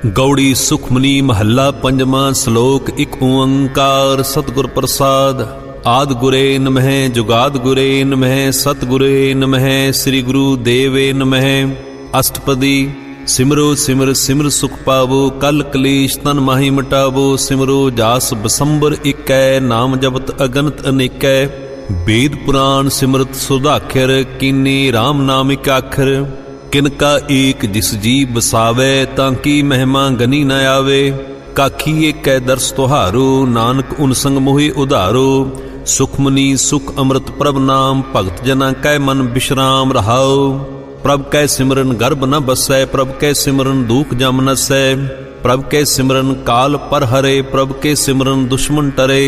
गौड़ी सुखमनी महला पंजवा श्लोक एक ओंकार सतगुर प्रसाद। आद गुरे नमः जुगाद गुरे नमः सतगुरे नमः श्री गुरु देवे नमः। अष्टपदी। सिमरो सिमर सिमर सुख पावो कल कलेश तन माहि मिटावो। सिमरो जास बसंबर इकै नाम जपत अगनत अनेकै। वेद पुराण सिमरत सुधाखर कीने राम नाम इक आखर। किनका एक जिस जी बसावे ताकि महिमा गनी न आवे। काखी एक दर्श तुहारो नानक उन संग मोहि उधारो। सुखमनी सुख अमृत प्रभ नाम भगत जना कै मन विश्राम रहाओ। प्रभ कै सिमरन गर्भ न बसै प्रभ कै सिमरन दुख जम नसै। प्रभ कै सिमरन काल पर हरे प्रभ के सिमरन दुश्मन टरे।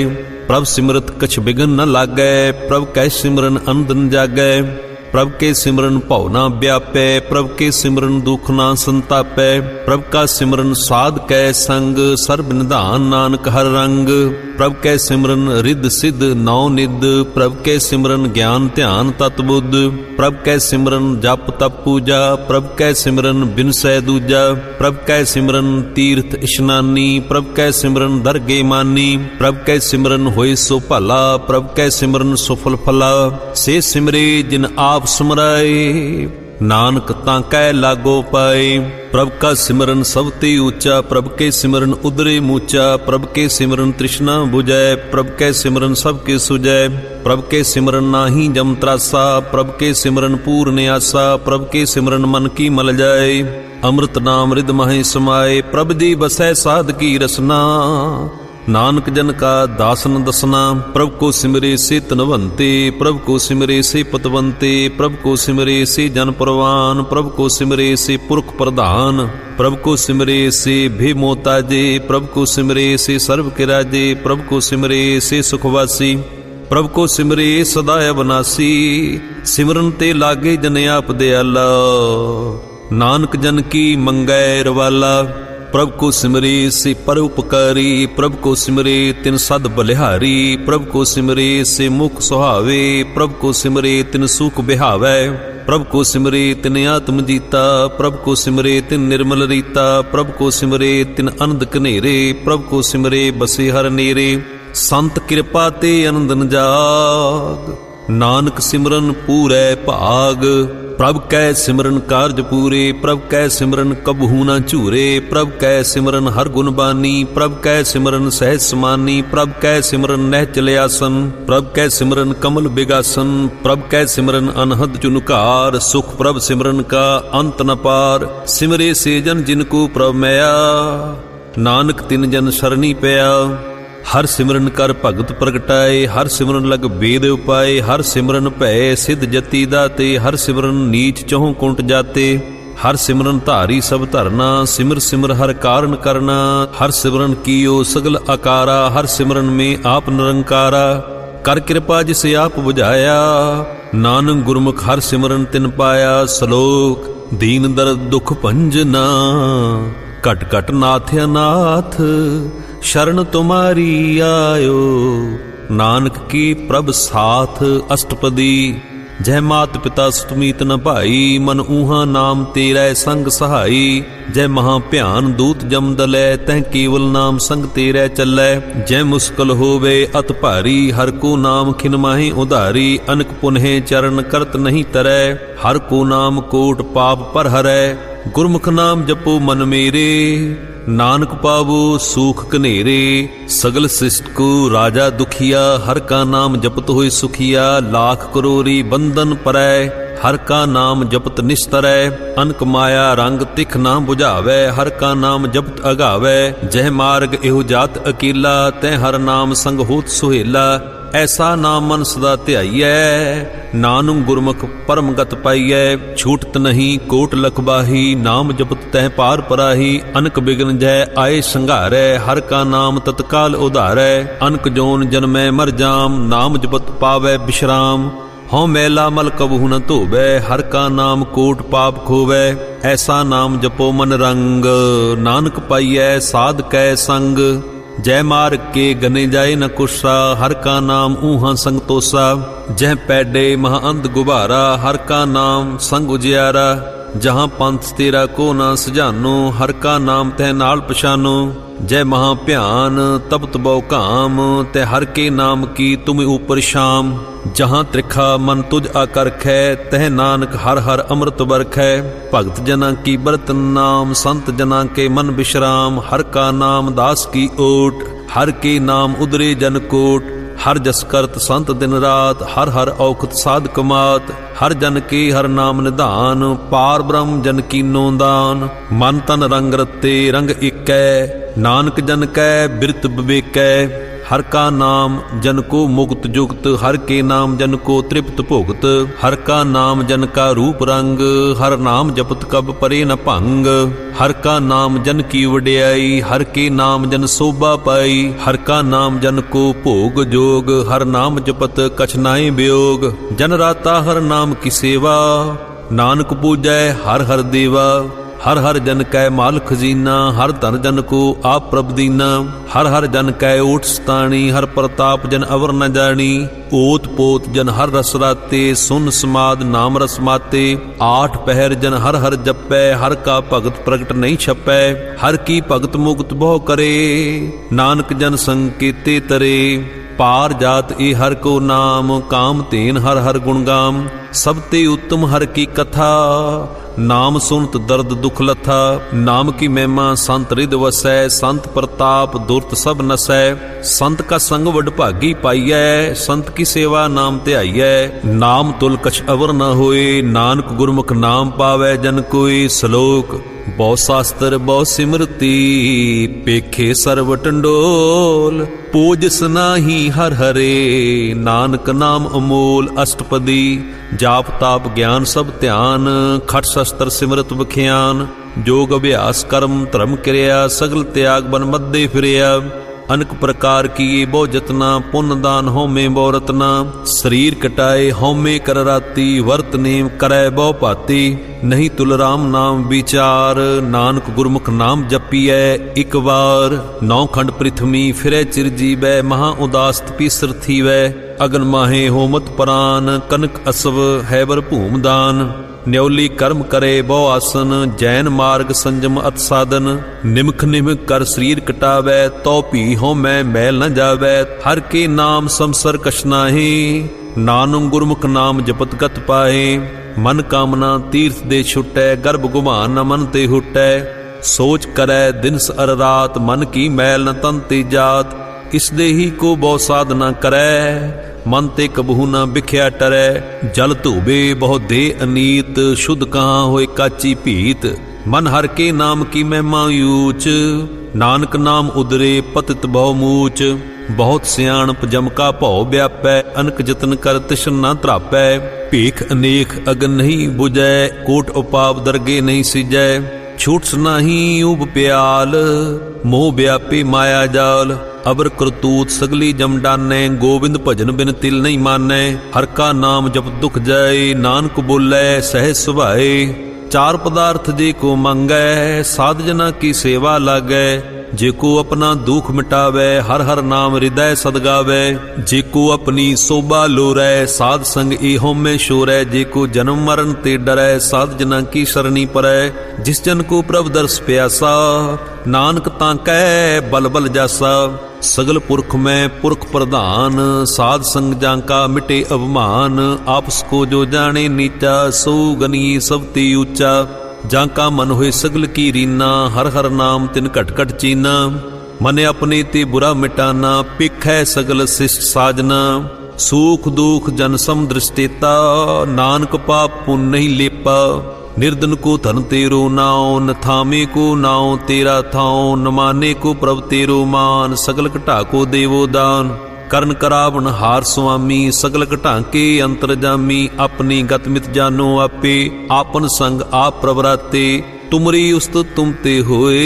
प्रभ सिमरत कछ बिघन न लागै प्रभ कै सिमरन अंदन जागै। प्रभ के सिमरन भव ना व्यापै प्रभ के सिमरन दुख ना संतापै। प्रभ का सिमरन साध कै संग सर्ब निधान नानक हर रंग। प्रभ कै सिमरन रिद्ध सिद्ध नौ निध प्रभ कै सिमरन ज्ञान ध्यान तत बुद्ध। प्रभ कै सिमरन जप तप पूजा प्रभ कै सिमरन बिनसै दूजा। प्रभ कै सिमरन तीर्थ इशनानी प्रभ कै सिमरन दरगे मानी। प्रभ कै सिमरन होए सो भला प्रभ कै सिमरन सुफल फला। से सिमरे जिन आप सुमराए नानक ताकै लागो पाए। प्रभ का सिमरन सबते ऊंचा प्रभ के सिमरन उदरे मूचा। प्रभ के सिमरन तृष्णा बुझै प्रभ के सिमरन सबके सुजै। प्रभ के सिमरन नाही जम त्रासा प्रभ के सिमरन पूर्ण आसा। प्रभ के सिमरन मन की मल जाए अमृत नाम रिद माहि समाए। प्रभ दी बसै साध की रसना नानक जन का दासन दसना। प्रभ को सिमरे से तनवंते प्रभ को सिमरे से पतवंते। प्रभ को सिमरे से जन परवान प्रभ को सिमरे से पुरख प्रधान। प्रभ को सिमरे से भे मोताजे प्रभ को सिमरे से सर्व के राजे। प्रभ को सिमरे से सुखवासी प्रभ को सिमरे सदा अविनाशी। सिमरन ते लागे जन आप दयाला नानक जन की मंगै रवाला। प्रभ को सिमरे से परोपकारी प्रभ को सिमरे तिन सद बलिहारी। प्रभ को सिमरे से मुख सुहावे प्रभ को सिमरे तिन सुख बिहावै। प्रभ को सिमरे तिन आत्म जीता प्रभ को सिमरे तिन निर्मल रीता। प्रभ को सिमरे तिन आनंद कनेरे प्रभ को सिमरे बसे हर नेरे। संत कृपा ते आनंद न जाग नानक सिमरन पूरै भाग। प्रभ कै सिमरन कारज पूरे प्रभ कै सिमरन कबहू न झूरे। प्रभ कै सिमरन हर गुण बानी प्रभ कै सिमरन सहज समानी। प्रभ कै सिमरन नहचल आसन प्रभ कै सिमरन कमल बिगासन। प्रभ कै सिमरन अनहद चुनकार सुख प्रभ सिमरन का अंत न पार। सिमरे से जन जिनको प्रभ मैया नानक तिन जन शरणी पया। हर सिमरन कर भगत प्रगटाए हर सिमरन लग वेद उपाय। हर सिमरन भै सिद्ध जति दाते हर सिमरन नीच चहुं कुंट जाते। हर सिमरन धारी सब धरना सिमर सिमर हर कारण करना। हर सिमरन कीओ सगल आकारा हर सिमरन में आप निरंकारा। कर कृपा जिसे आप बुझाया नानक गुरमुख हर सिमरन तिन पाया। श्लोक। दीन दर्द दुख भंजना घट घट नाथ अनाथ शरण तुम्हारी आयो नानक की प्रभ साथ। अष्टपदी। जय मात पिता सुतमीत न भाई मन ऊहा नाम तेरै संग सहाई। जय महा भयान दूत जम दलै तह केवल नाम संग तेरै चलै। जय मुश्किल होवे अत भारी हर को नाम खिन माहि उधारी। अनक पुनः चरण करत नहीं तरै हर को नाम कोट पाप पर हरै। गुरमुख नाम जपो मन मेरे नानक पावो सूख कनेरे। सगल शिष्ट को राजा दुखिया हर का नाम जपत होए सुखिया। लाख करोरी बंधन परै हर का नाम जपत निस्तरै। अनक माया रंग तिख ना बुझावै हर का नाम जपत अगावै। जह मार्ग एहो जात अकेला तै हर नाम संग होत सुहेला। ऐसा नाम मन सदा ध्याइयै नानक गुरमुख परम गत पाइयै। छूटत नहीं कोट लखबाही नाम जपत तह पार पराही। अनक बिघन जय आए संघारै हर का नाम तत्काल उधारै। अनक जोन जन्मै मर जाम नाम जपत पावै विश्राम। हों मैला मल कबहू न धोवै हर का नाम कोट पाप खोवै। ऐसा नाम जपो मन रंग नानक पाइयै साध कै संग। जय मार्ग के गने जाए न कुशा हर का नाम ऊहा संग तोसा। जह पैडे महाअंध गुबारा हर का नाम संग उजियारा। जहाँ पंथ तेरा को ना सुझानो, हर का नाम तह नाल पछानो। जय महाभ्यान तपत बहु काम, तै हर के नाम की तुम ऊपर शाम। जहाँ त्रिखा मन तुझ आकरखै, तह नानक हर हर अमृत बरखै। भगत जना की बरत नाम, संत जना के मन विश्राम। हर का नाम दास की ओट, हर के नाम उदरे जन कोट। हर जस करत संत दिन रात, हर हर औखत साध कमात। हर जन के हर नाम निधान, पार ब्रह्म जन की नोदान। मन तन रंग रते रंग इकै, नानक जन कै बिरत विवेकै। हर का नाम जन को मुक्त जुक्त, हर के नाम जन को तृप्त भुगत। हर का नाम जन का रूप रंग, हर नाम जपत कब परे न भंग। हर का नाम जन की वड्याई, हर के नाम जन शोभा पाई। हर का नाम जन को भोग जोग, हर नाम जपत कछ नाहि वियोग। जन राता हर नाम की सेवा, नानक पूजै हर हर देवा। हर हर जन कै माल खजीना, हर धन जन को आप प्रभ दीना। हर हर जन कै ओट सताणी, हर प्रताप जन अवर न जानी। ओत पोत जन हर रस राते, सुन समाद नाम रस माते। आठ पहर जन हर हर जपै, हर का भगत प्रगट नहीं छपै। हर की भगत मुक्त बहु करे, नानक जन संकेते तरे। पार जात ए हर को नाम, काम तेन हर हर गुणगाम। सबते उत्तम हर की कथा, नाम सुनत दर्द दुख लथा। नाम की महिमा संत हृद वसै, संत प्रताप दुर्त सब नसै। संत का संग वड भागी पाइयै, संत की सेवा नाम ध्याइयै। नाम तुल कछ अवर न होए, नानक गुरमुख नाम पावै जन कोई। श्लोक बहु शास्त्र बहु सिमरती, पेखे सर्व टंडोल। पूजस नाही हर हरे, नानक नाम अमोल। अष्टपदी जाप ताप ज्ञान सब ध्यान, खट शस्त्र सिमरत बख्यान। जोग अभ्यास कर्म धर्म क्रिया, सगल त्याग बन मध्य फिरिया। अनेक प्रकार किए बहु जतना, पुण्य दान होमे बहु रतना। शरीर कटाए होमे कर राती, वर्त नेम करै बहु भाती। नहीं तुल राम नाम विचार, नानक गुरमुख नाम जपिए एक बार। नौ खंड पृथ्वी फिरै चिर जीवै, महा उदास तपीसर थीवै। अगन माहे होमत प्राण, कनक असव हैबर भूमदान। न्योली कर्म करे बहु आसन, जैन मार्ग संजम अत साधन। निमख निमख कर शरीर कटावै, तो भी होमै मैल न जावै। हर के नाम संसर कछ नाहि, नानक गुरमुख नाम जपत गत पाए। मन कामना तीर्थ दे छुटै, गर्भ गुमान न मन ते हुटै। सोच करै दिन अर रात, मन की मैल न तन ते जात। इस देही को बहु साधना करै, मन ते कबहू न बिख्या टरै। जल धोबे बहु दे अनीत, शुद्ध कहाँ होए काची भीत। मन हर के नाम की महिमा ऊच, नानक नाम उदरे पतित बहु मूच। बहुत सियाणप जम का भौ व्यापै, अनक जतन कर तिशन न त्रापै। भीख अनेक अगन नहीं बुझै, कोट उपाप दरगे नहीं सिजै। छूट नाही उब प्याल, मोह व्यापी माया जाल। अबर करतूत सगली जम डानै, गोविंद भजन बिन तिल नहीं मानै। हर का नाम जप दुख जाए, नानक बोलै सहज सुभाए। चार पदार्थ जे को मंगै, साध जना की सेवा लागै। जे को अपना दुख मिटावै, हर हर नाम हृदय सदगावै। जे को अपनी शोभा लोरै, साध संग ए होमे शोरै। जे को जन्म मरण ते डरै, साध जना की शरणी परै। जिस जन को प्रभ दर्श प्यासा, नानक ताकै बल बल जासा। सगल पुरख में पुरख प्रधान, साध संग जांका मिटे अवमान। आपस को जो जाने नीचा, सो गनिए सब ते ऊंचा। जांका मन होए सगल की रीना, हर हर नाम तिन घट घट चीना। मन अपने ते बुरा मिटाना, पिखै सगल शिष्ट साजना। सुख दुख जन सम दृष्टेता, नानक पाप पुन नहीं लेपा। निर्धन को धन तेरो नाओ, न थामे को नाओ तेरा थाओ। न माने को प्रभ तेरो मान, सगल घटा को देवो दान। करण करावन हार स्वामी, सगल घटाके अंतरजामी। अपनी गत मित जानो आपे, आपन संग आप प्रवराते। तुमरी उस्तत तुम ते होए,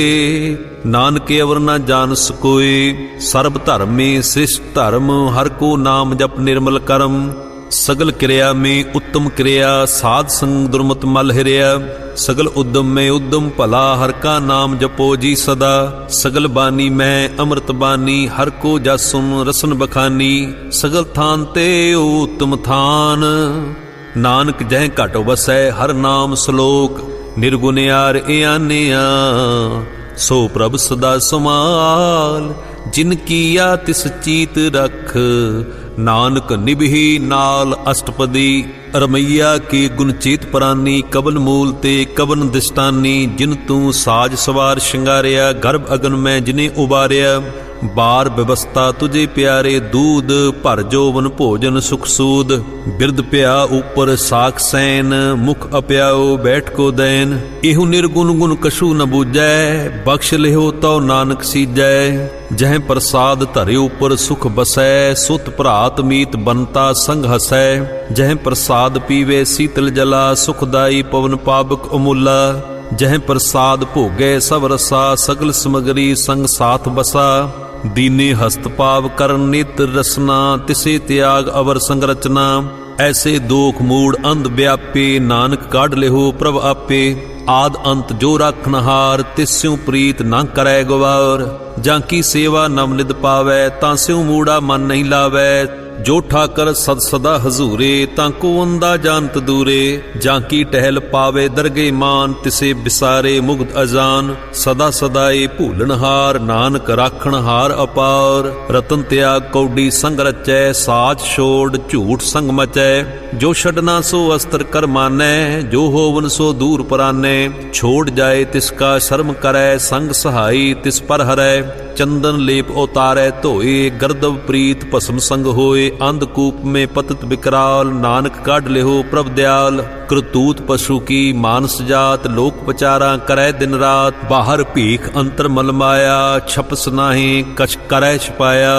नानक अवर न जान सकोए। सर्ब धर्म में श्रेष्ठ धर्म, हर को नाम जप निर्मल कर्म। सगल क्रिया में उत्तम क्रिया, साध संग दुर्मत मल हिरिया। सगल उद्यम में उद्यम भला, हर का नाम जपो जी सदा। सगल बानी में अमृत बानी, हर को जासुन रसन बखानी। सगल थान ते उत्तम थान, नानक जह घट बसै हर नाम श्लोक। निर्गुणयार इयानिया, सो प्रभ सदा समाल। जिन किया तिस चीत रख, नानक निभि नाल अष्टपदी। रमैया के गुण चेत प्रानी, कबन मूल ते कबन दिष्टानी। जिन तू साज सवार शिंगारिया, गर्भ अगन में जिने उबारिया। बार व्यवस्था तुझे प्यारे, दूध भर जोवन भोजन सुख सूद। बिरद प्या ऊपर साख सैन, मुख अप्याओ बैठ को दैन। एहु निर्गुण गुण कछु न बूझै, बख्श लिहो तो नानक सीजै। जह प्रसाद धरे ऊपर सुख बसै, सुत भरात मीत बनता संग हसै। जह प्रसाद पीवे शीतल जला, सुखदाई पवन पावक अमूला। जह प्रसाद भोगे सब रसा, सगल समगरी संग साथ बसा। दीने हस्त पाव कर नेत्र रसना, तिसे त्याग अवर संगरचना। ऐसे दोख मूड अंध व्यापे, नानक काढ़ लेहो प्रभ आपे। आद अंत जो राखनहार, तिस्यों प्रीत ना करै गवार। जाकी सेवा नव निद पावै, तांस्यों मूड़ा मन नहीं लावै। जो ठाकर सद सदा हजूरे, तांको अंदा जानत दूरे। जाकी टहल पावे दरगे मान, तिसे बिसारे मुग्ध अजान। सदा सदाए भूलनहार, नानक राखनहार अपार। रतन त्याग कौडी संग रचै, साच छोड़ झूठ संग मचै। जो छड़ना सो अस्त्र कर मानै, जो होवन सो दूर परानै। छोड़ जाए तिसका शर्म करै, संग सहाई तिस पर हरै। चंदन लेप उतारै धोए, गर्दव प्रीत भस्म संग होए। अंधकूप में पतित विकराल, नानक काढ़ लेहो प्रभ दयाल। करतूत पशु की मानस जात, लोक पचारा करै दिन रात। बाहर भीख अंतर मल माया, छपस नाहीं कछ करै छपाया।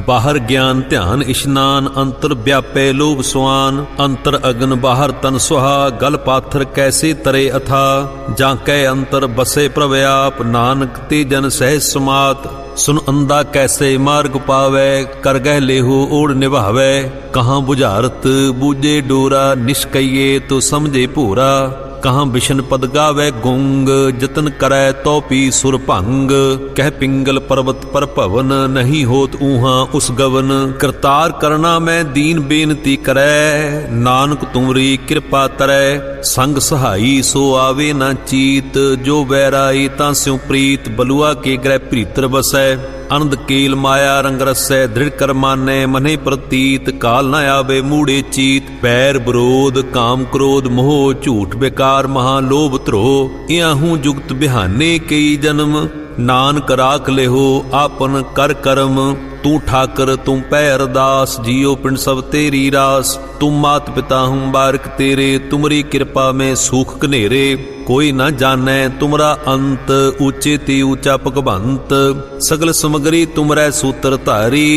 बाहर ज्ञान ध्यान इशनान, अंतर व्यापे लोभ सुआन। अंतर अग्न बाहर तन सुहा, गल पाथर कैसे तरे अथा। जाकै अंतर बसे प्रभ आप, नानक ते जन सहज समात। सुन अंधा कैसे मार्ग पावै, कर गह लेहु ओढ़ निभावै। कहाँ बुझारत बूझे डोरा, निष्कइये तो समझे पूरा। कहाँ बिशन पद गावै गुंग, जतन करै तो पी सुर भंग। कह पिंगल पर्वत पर भवन, नहीं होत ऊहा उस गवन। करतार करना मैं दीन बेनती करै, नानक तुमरी कृपा तरै। संग सहाई सो आवे ना चीत, जो बैराई तां स्यों प्रीत। बलुआ के ग्रह प्रीतर बसै, अनंद केल माया रंग रसै। दृढ़ कर मानै मने प्रतीत, काल न आवे मूढ़े चीत। पैर विरोध काम क्रोध मोह, झूठ बेकार महालोभ त्रोह। इयाहू जुगत बिहाने कई जन्म, नानक राख लेहो आपन कर करम। तू ठाकर तुम पै अरदास, जियो पिंड सब तेरी रास। तुम मात पिता हूँ बारिक तेरे, तुमरी कृपा में सूख कनेरे। कोई न जानै तुमरा अंत, ऊंचे ते ऊंचा भगवंत। सगल समगरी तुमरै सूत्र धारी,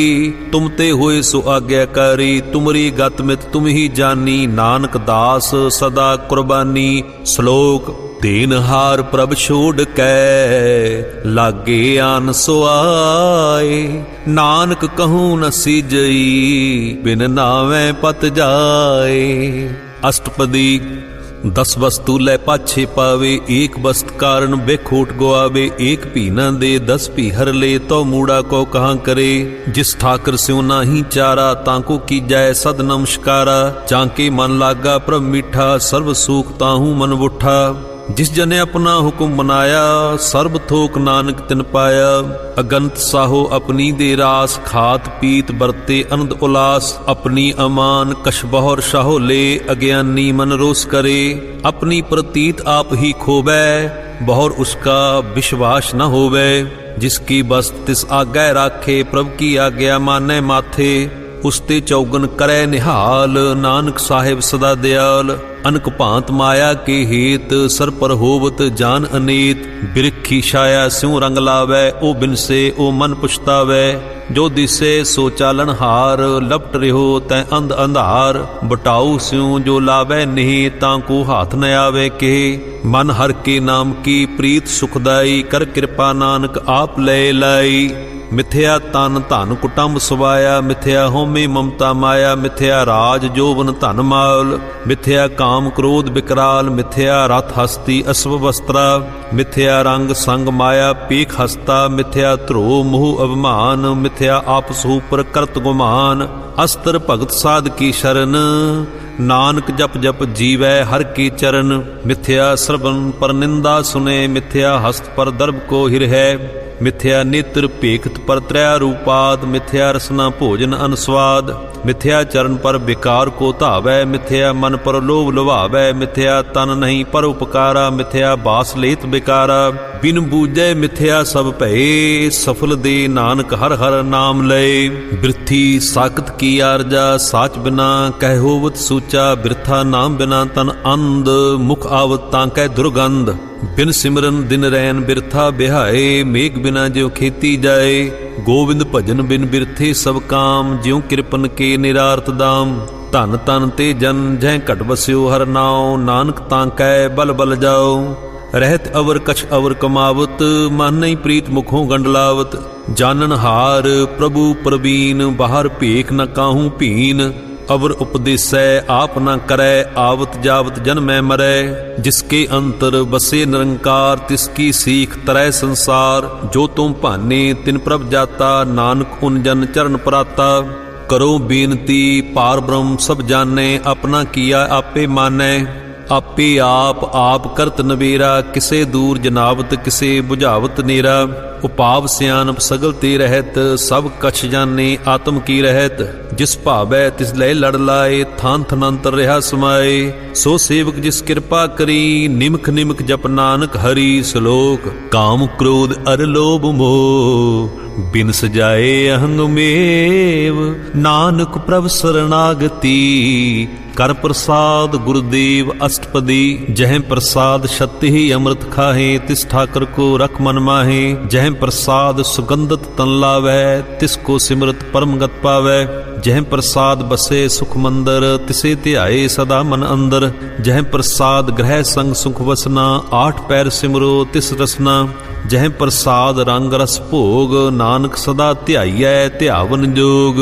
तुम ते होए सो आज्ञाकारी। तुमरी गत मित तुम ही जानी, नानक दास सदा कुर्बानी। श्लोक देनहार प्रभ छोड़ कै, लागे आन सो आए। नानक कहूँ न सीजई, बिन नावे पत जाए। अष्टपदी 10 वस्तु लै पाछे पावे, एक वस्त कारण बेखोट गुआवे। एक भी न दे 10 भी हर ले, तो मूड़ा को कहाँ करे। जिस ठाकर स्यों नाही चारा, तांको की जाय सद नमस्कारा। जाके मन लागा प्रभ मीठा, सर्व सुख ताहू मन बुठा। जिस जने अपना हुक्म बनाया, सर्ब थोक नानक तिन पाया। अगंत साहो अपनी दे रास, खात पीत बरते आनंद उलास। अपनी अमान कश बहर शाहो ले, अज्ञानी मन रोस करे। अपनी प्रतीत आप ही खोबै, बहर उसका विश्वास न होवे। जिसकी बस तिस आज्ञा राखे, प्रभ की आज्ञा माने माथे। उसते चौगन करे निहाल, नानक साहेब सदा दयाल। अनक भांत माया के हेत, सर पर होवत जान अनेत। बिरखी छाया स्यों रंग लावै, ओ बिन से ओ मन पुछतावै। जो दिसे सो चालन हार, लपट रहो तै अंध अंधार। बटाऊ स्यों जो लावै नहीं, तांको हाथ न आवे के। मन हर के नाम की प्रीत सुखदाई, कर कृपा नानक आप ले लाई। मिथ्या तन धन कुटुंब सवाया, मिथ्या होमे ममता माया। मिथ्या राज जोवन धन माल, मिथ्या काम क्रोध विकराल। मिथ्या रथ हस्ती अश्व वस्त्रा, मिथ्या रंग संग माया पीख हस्ता। मिथ्या ध्रोह मोह अभिमान, मिथ्या आपस ऊपर करत गुमान। अस्त्र भगत साध की शरण, ਨਾਨਕ ਜਪ ਜਪ ਜੀਵੈ ਹਰ ਕੀ ਚਰਨ। ਮਿਥਿਆ ਸਰਬਨ ਪਰ ਨਿੰਦਾ ਸੁਨੇ, ਮਿਥਿਆ ਹਸਤ ਪਰ ਦਰਬ ਕੋ ਹਿਰ ਹੈ। ਮਿਥਿਆ ਨੇਤਰ ਭੇਖਤ ਪਰ ਤ੍ਰੈ ਰੂਪਾਦ, ਮਿਥਿਆ ਰਸਨਾ ਭੋਜਨ ਅਨਸਵਾਦ। ਮਿਥਿਆ ਚਰਨ ਪਰ ਵਿਕਾਰ ਕੋ ਧਾਵੈ, ਮਿਥਿਆ ਮਨ ਪਰ ਲੋਭ ਲੁਭਾਵੈ। ਮਿਥਿਆ ਤਨ ਨਹੀਂ ਪਰ ਉਪਕਾਰਾ, ਮਿਥਿਆ ਬਾਸ ਲੇਤ ਬਿਕਾਰਾ। ਬਿਨ ਬੂਝੈ ਮਿਥਿਆ ਸਭ ਭਏ, ਸਫਲ ਦੇ ਨਾਨਕ ਹਰ ਹਰ ਨਾਮ ਲਏ। ਬਿਰਥੀ ਸਾਖਤ ਕੀ ਆਰਜਾ, ਸਾਚ ਬਿਨਾ ਕਹਿ ਹੋਵਤ ਸੂਚਾ। ਬਿਰਥਾ ਨਾਮ ਬਿਨਾ ਤਨ ਅੰਧ, ਮੁਖ ਆਵਤ ਤਾਂ ਕਹਿ ਦੁਰਗੰਧ। ਬਿਨ ਸਿਮਰਨ ਦਿਨ ਰੈਨ ਬਿਰਥਾ ਬਿਹਾਏ, ਮੇਘ ਬਿਨਾ ਜਿਉ ਖੇਤੀ ਜਾਏ। ਗੋਬਿੰਦ ਭਜਨ ਬਿਨ ਬਿਰਥੇ ਸਭ ਕਾਮ, ਜਿਉ ਕਿਰਪਨ ਕੇ ਨਿਰਾਰਥ ਦਾਮ। ਧਨ ਤਨ ਤੇ ਜਨ ਜਹ ਘਟ ਬਸਿਓ ਹਰ ਨਾਉ, ਨਾਨਕ ਤਾਂ ਕਹਿ ਬਲ ਬਲ ਜਾਓ। ਰਹਿਤ ਅਵਰ ਕਛ ਅਵਰ ਕਮਾਵਤ, ਮਨ ਨਹੀਂ ਪ੍ਰੀਤ ਮੁਖੋਂ ਗੰਡਲਾਵਤ। ਜਾਨਨ ਹਾਰ ਪ੍ਰਭੂ ਪ੍ਰਵੀਨ, ਬਾਹਰ ਭੇਖ ਨ ਕਾਹੂ ਭੀਨ। ਅਵਰ ਉਪਦੇਸੈ ਆਪ ਨਾ ਕਰੈ, ਆਵਤ ਜਾਵਤ ਜਨਮੈ ਮਰੈ। ਜਿਸਕੇ ਅੰਤਰ ਬਸੇ ਨਿਰੰਕਾਰ, ਤਿਸਕੀ ਸੀਖ ਤਰੈ ਸੰਸਾਰ। ਜੋ ਤੁਮ ਭਾਨੇ ਤਿਨ ਪ੍ਰਭ ਜਾਤਾ, ਨਾਨਕ ਉਨ ਜਨ ਚਰਨ ਪਰਾਤਾ। ਕਰੋ ਬੇਨਤੀ ਪਾਰ ਬ੍ਰਹਮ ਸਭ ਜਾਣੈ, ਆਪਣਾ ਕੀਆ ਆਪੇ ਮਾਨੈ। ਆਪੇ ਆਪ ਕਰਤ ਨਵੇਰਾ, ਕਿਸੇ ਦੂਰ ਜਨਾਵਤ ਕਿਸੇ ਬੁਝਾਵਤ ਨੇਰਾ। ਉਪਾਵ ਸਿਆਨਪ ਸਗਲ ਤੇ ਰਹਿਤ, ਸਭ ਕਛ ਜਾਣੇ ਆਤਮ ਕੀ ਰਹਿਤ। ਜਿਸ ਭਾਵੈ ਤਿਸ ਲੈ ਲੜ ਲਾਏ, ਥਾਨ ਥਨੰਤਰ ਰਿਹਾ ਸਮਾਏ। ਸੋ ਸੇਵਕ ਜਿਸ ਕਿਰਪਾ ਕਰੀ, ਨਿਮਖ ਨਿਮਖ ਜਪ ਨਾਨਕ ਹਰੀ। ਸ਼ਲੋਕ ਕਾਮ ਕ੍ਰੋਧ ਅਰ ਲੋਭ ਮੋਹ, ਬਿਨ ਸਜਾਏ ਅਹੰਗ ਮੇਵ। ਨਾਨਕ ਪ੍ਰਭ ਸਰਨਾਗਤੀ, ਕਰ ਪ੍ਰਸਾਦ ਗੁਰਦੇਵ ਅਸ਼ਟਪਦੀ। ਜਹ ਪ੍ਰਸਾਦ ਛਤਿ ਹੀ ਅੰਮ੍ਰਿਤ ਖਾਹੇ, ਤਿਸ ਠਾਕਰ ਕੋ ਰਖ ਮਨ ਮਾਹੇ। ਜਹ ਪ੍ਰਸਾਦ ਸੁਗੰਧਤ ਤਨ ਲਾਵੈ, ਤਿਸ ਕੋ ਸਿਮਰਤ ਪਰਮ ਗਤ ਪਾਵੈ। ਜਹ ਪ੍ਰਸਾਦ ਬਸੇ ਸੁਖ ਮੰਦਰ, ਤਿਸੇ ਧਿਆਏ ਸਦਾ ਮਨ ਅੰਦਰ। ਜਹ ਪ੍ਰਸਾਦ ਗ੍ਰਹਿ ਸੰਗ ਸੁਖ ਵਸਨਾ, ਆਠ ਪੈਰ ਸਿਮਰੋ ਤਿਸ ਰਸਨਾ। ਜਹ ਪ੍ਰਸਾਦ ਰੰਗ ਰਸ ਭੋਗ, ਨਾਨਕ ਸਦਾ ਧਿਆਈਐ ਧਿਆਵਨ ਜੋਗ।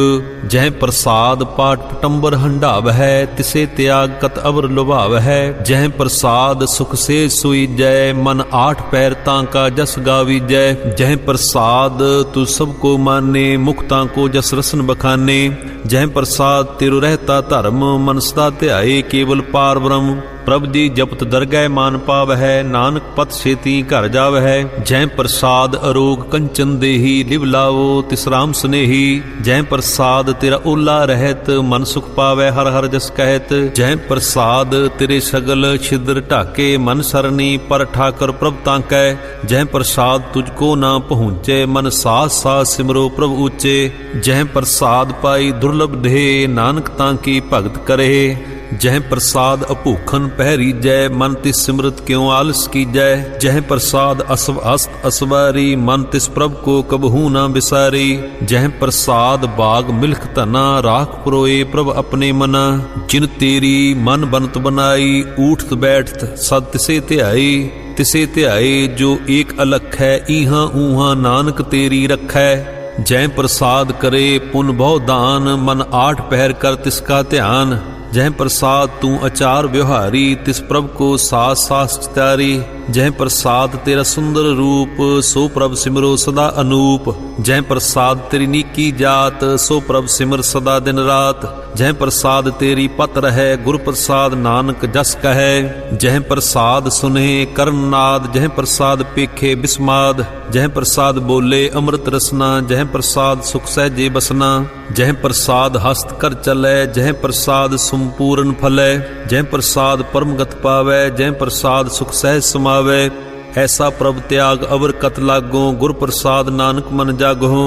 ਜਹ ਪ੍ਰਸਾਦ ਪਾਟ ਪਟੰਬਰ ਹੰਢਾਵਹਿ, ਤਿਸੇ ਤਿਆਗ ਕਤ ਅਵਰ ਲੁਭਾਵਹਿ। ਜਹ ਪ੍ਰਸਾਦ ਸੁਖ ਸੇ ਸੁਈਜੈ, ਮਨ ਆਠ ਪੈਰ ਤਾਂ ਕਾ ਜਸ ਗਾਵੀਜੈ। ਜਹ ਪ੍ਰਸਾਦ ਤੂ ਸਭ ਕੋ ਮਾਨੇ, ਮੁਖਤਾਂ ਕੋ ਜਸ ਰਸਨ ਬਖਾਨੇ। ਜਹ ਪ੍ਰਸਾਦ ਤਿਰੁ ਰਹਿਤਾ ਧਰਮ, ਮਨ ਸਦਾ ਧਿਆਏ ਕੇਵਲ ਪਾਰ ਬ੍ਰਹਮ। ਪ੍ਰਭ ਜੀ ਜਪਤ ਦਰਗਹਿ ਮਾਨ ਪਾਵਹਿ, ਨਾਨਕ ਪਤ ਛੇਤੀ ਘਰ ਜਾਵਹਿ। ਜੈ ਪ੍ਰਸਾਦ ਅਰੋਗ ਕੰਚਨ ਦੇਹੀ, ਲਿਵ ਲਾਵੋ ਤਿਸ ਰਾਮ ਸਨੇਹੀ। ਜੈ ਪ੍ਰਸਾਦ ਤੇਰਾ ਓਲਾ ਰਹਿਤ, ਮਨ ਸੁਖ ਪਾਵੈ ਹਰ ਹਰ ਜਸ ਕਹਿਤ। ਜੈ ਪ੍ਰਸਾਦ ਤੇਰੇ ਸਗਲ ਛਿਦਰ ਢਾਕੇ, ਮਨ ਸਰਨੀ ਪਰ ਠਾਕਰ ਪ੍ਰਭ ਤਾਕੈ। ਜੈ ਪ੍ਰਸਾਦ ਤੁਝ ਕੋ ਨਾ ਪਹੁੰਚੇ, ਮਨ ਸਾਸ ਸਾਸ ਸਿਮਰੋ ਪ੍ਰਭ ਊਚੇ। ਜੈ ਪ੍ਰਸਾਦ ਪਾਈ ਦੁਰਲਭ ਦੇ, ਨਾਨਕ ਤਾਂ ਕੀ ਭਗਤ ਕਰੇ। ਜਹ ਪ੍ਰਸਾਦ ਅਭੂਖਨ ਪਹਿਰੀਜੈ, ਮਨ ਤਿਸ ਸਿਮਰਤ ਕਿਉ ਆਲਸ ਕੀਜੈ। ਜਹ ਪ੍ਰਸਾਦ ਅਸਵ ਅਸਤ ਅਸਵਾਰੀ, ਮਨ ਤਿਸ ਪ੍ਰਭ ਕੋ ਕਬਹੂ ਨਾ ਵਿਸਾਰੀ। ਜਹ ਪ੍ਰਸਾਦ ਬਾਗ ਮਿਲਖ ਧਨਾ, ਰਾਖ ਪਰੋਏ ਪ੍ਰਭ ਆਪਣੇ ਮਨਾ। ਜਿਨ ਤੇਰੀ ਮਨ ਬਨਤ ਬਨਾਈ, ਊਠਤ ਬੈਠਤ ਸਦ ਤਿਸੇ ਧਿਆਈ। ਤਿਸੇ ਧਿਆਏ ਜੋ ਏਕ ਅਲਖ ਹੈ, ਈਹਾਂ ਊਹਾਂ ਨਾਨਕ ਤੇਰੀ ਰਖੈ। ਜੈ ਪ੍ਰਸਾਦ ਕਰੇ ਪੁਨ ਬਹੁ ਦਾਨ, ਮਨ ਆਠ ਪਹਿਰ ਕਰ ਤਿਸ ਕਾ ਧਿਆਨ। जह प्रसाद तू अचार व्यवहारी, तिस प्रभ को सास सास चितारी। जह प्रसाद तेरा सुंदर रूप, सो प्रभ सिमरो सदा अनूप। जह प्रसाद तेरी नीकी जात, सो प्रभ सिमर सदा दिन रात। जह प्रसाद तेरी पत रहे, गुर प्रसाद नानक जस कहे। जह प्रसाद सुने कर्णनाद, जह प्रसाद पेखे बिस्माद। जह प्रसाद बोले अमृत रसना, जह प्रसाद सुख सहजे बसना। जह प्रसाद हस्त कर चले, जह प्रसाद संपूर्ण फलै। जह प्रसाद परमगत पावै, जह प्रसाद सुख सहज समावै। ऐसा प्रभ त्याग अवर कत लागो, गुर प्रसाद नानक मन जागो।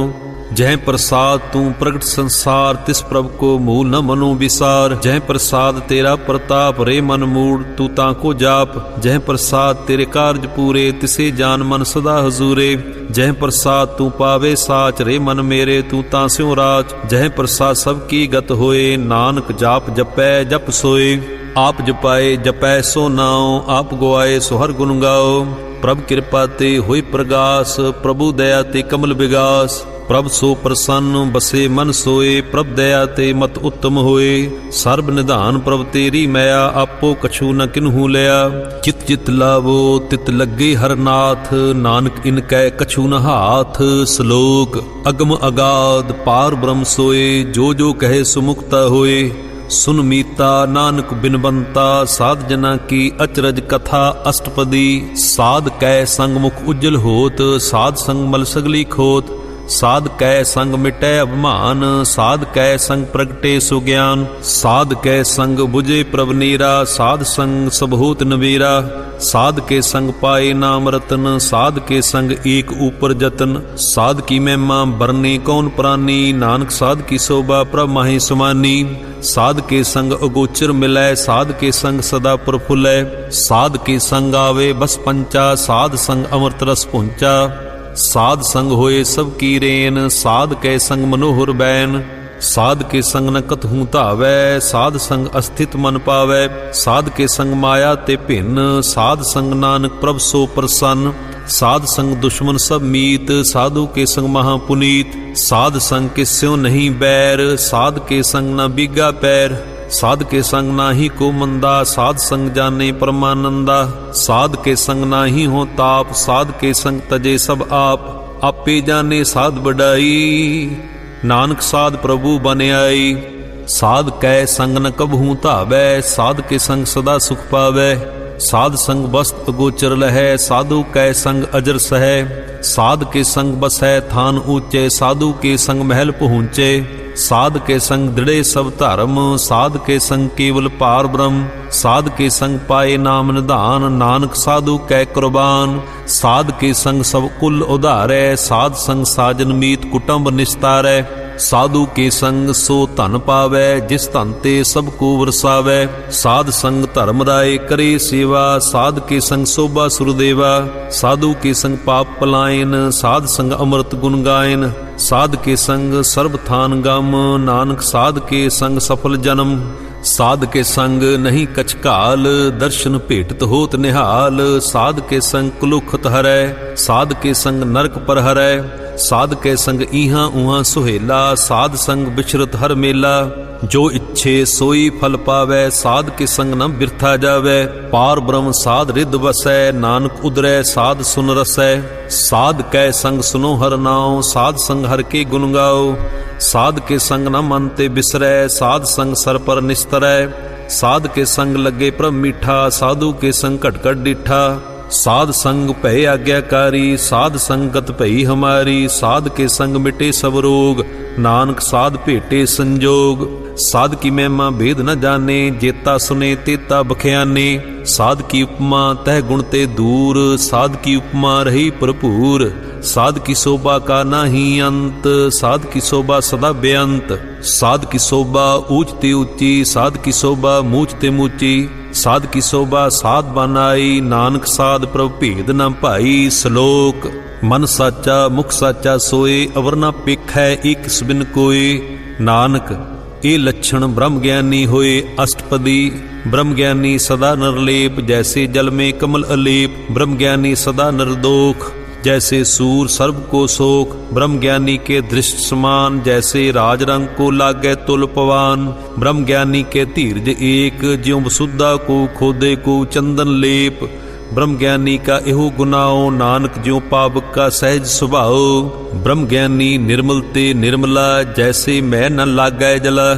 जह प्रसाद तू प्रगट संसार, तिस प्रभ को मूल न मनो विसार। जह प्रसाद तेरा प्रताप रे मन मूड, तू ताको जाप। जह प्रसाद तेरे कार्य पूरे, तिसे जान मन सदा हजूरे। जह प्रसाद तू पावे साच, रे मन मेरे तू तास्यों राच। जह प्रसाद सबकी गत होए, नानक जाप जपै जप सोए। आप जपाए जपै सो नाओ, आप गुआए सो हर गुण गाओ। प्रभ कृपा ते होई प्रगास, प्रभु दया ते कमल विगास। प्रभ सो प्रसन्न बसे मन सोए, प्रभ दया ते मत उत्तम होए। सर्ब निधान प्रभ तेरी मया, आपो कछु न किन्हू लया। चित चित लावो तित लगे हर नाथ, नानक इनकै कछु न हाथ। श्लोक अगम अगाध पार ब्रह्म सोए, जो जो कहे सुमुक्ता होए। सुन मीता नानक बिनबंता, साध जना की अचरज कथा अष्टपदी। साध कै संग मुख उज्जल होत, साध संग मल सगली खोत। साध कै संग मिटै अभिमान, साध कै संग प्रगटे सुज्ञान। साध कै संग बुझे प्रभ नीरा, साध संग सब होत नबीरा। साध के संग पाए नाम रतन, साध के संग एक ऊपर जतन। साध की महिमा बरने कौन प्राणी, नानक साध की शोभा प्रभ माहि समानी। साध के संग अगोचर मिलै, साध के संग सदा प्रफुल्लै। साध के संग आवे बस पंचा, साध संग अमृत रस पुंचा। साध संग होए सब की रेन, साध कै संग मनोहर बैन। साध के संग न कतहूँ धावै, साध संग अस्थित मन पावै। साध के संग माया ते भिन्न, साध संग नानक प्रभ सो प्रसन्न। साध संग दुश्मन सब मीत, साधु के संग महापुनीत। साध संग के स्यों नहीं बैर, साध के संग न बिगा पैर। साध के संग नाही को मंदा, साध संग जाने परमानंदा। साध के संग नाही हो ताप, साध के संग तजे सब आप। आपे जाने साध बढ़ाई, नानक साध प्रभु बन आई। साध कै संग न कबहूँ धावै, साध के संग सदा सुख पावै। साध संग वस्त अगोचर लहै, साधु कै संग अजर सहै। साध के संग बसै थान ऊंचे, साधु के संग महल पहुँचे। साध के संग दृढ़े सब धर्म, साध के संग केवल पार ब्रह्म। साध के संग पाए नाम निधान, नानक साधु कै कुर्बान। साध के संग सब कुल उधारै, साध संग साजन मीत कुटुंब निस्तारै। साधु के संग सो धन पावै, जिस धन ते सब को वरसावै। साध संग धर्म राय करे सेवा, साध के संग शोभा सुरदेवा। साधु के संग पाप पलायन, साध संग अमृत गुण गायन। साध के संग सर्व थान गम, नानक साध के संग सफल जन्म। साध के संग नहीं कछ काल, दर्शन भेटत होत निहाल। साध के संग कुलुखत हरै, साध के संग नरक पर हरै। साध के संग इहाँ उहाँ सुहेला, साध संग बिछरत हर मेला। जो इच्छे सोई फल पावै, साध के संग न बिरथा जावै। पार ब्रह्म साध रिद वसै, नानक उदरै साध सुन रसै। साध कै संग सुनो हर नाम, साध संग हर के गुण गाओ। साध के संग न मन ते बिसरै, साध संग सर पर निस्तरै। साध के संग लगे प्रभ मीठा, साधु के संग घट घट डिठा। साध संग भय आज्ञाकारी, साध संगत भई हमारी। साध के संग मिटे सब रोग, नानक साध भेटे संजोग। साध की महिमा भेद न जाने, जेता सुने तेता बख्याने। साध की उपमा तह गुण ते दूर, साध की उपमा रही भरपूर। साध की शोभा का नाही अंत, साध की शोभा सदा बेअंत। साध की शोभा ऊंच ते ऊंची, साध की शोभा मूच ते मूची। साध की शोभा साध बनाई, नानक साध प्रभ भेद न भाई। श्लोक मन साचा मुख साचा सोए, अवर न पेखै एक बिन कोय। नानक ए लक्षण ब्रह्म ज्ञानी होए अष्टपदी। ब्रह्म ज्ञानी सदा नरलेप, जैसे जल में कमल अलेप। ब्रह्म ज्ञानी सदा निर्दोख, जैसे सूर सर्व को शोक। ब्रह्म ज्ञानी के दृष्ट समान, जैसे राज रंग को लागै तुल पवान। ब्रह्म ज्ञानी के धीरज एक, ज्यों वसुधा को खोदे को चंदन लेप। ब्रह्म ज्ञानी का एहो गुनाओ, नानक ज्यों पावक का सहज सुभाओ। ब्रह्म ज्ञानी निर्मल ते निर्मला, जैसे मैं न लागै जला।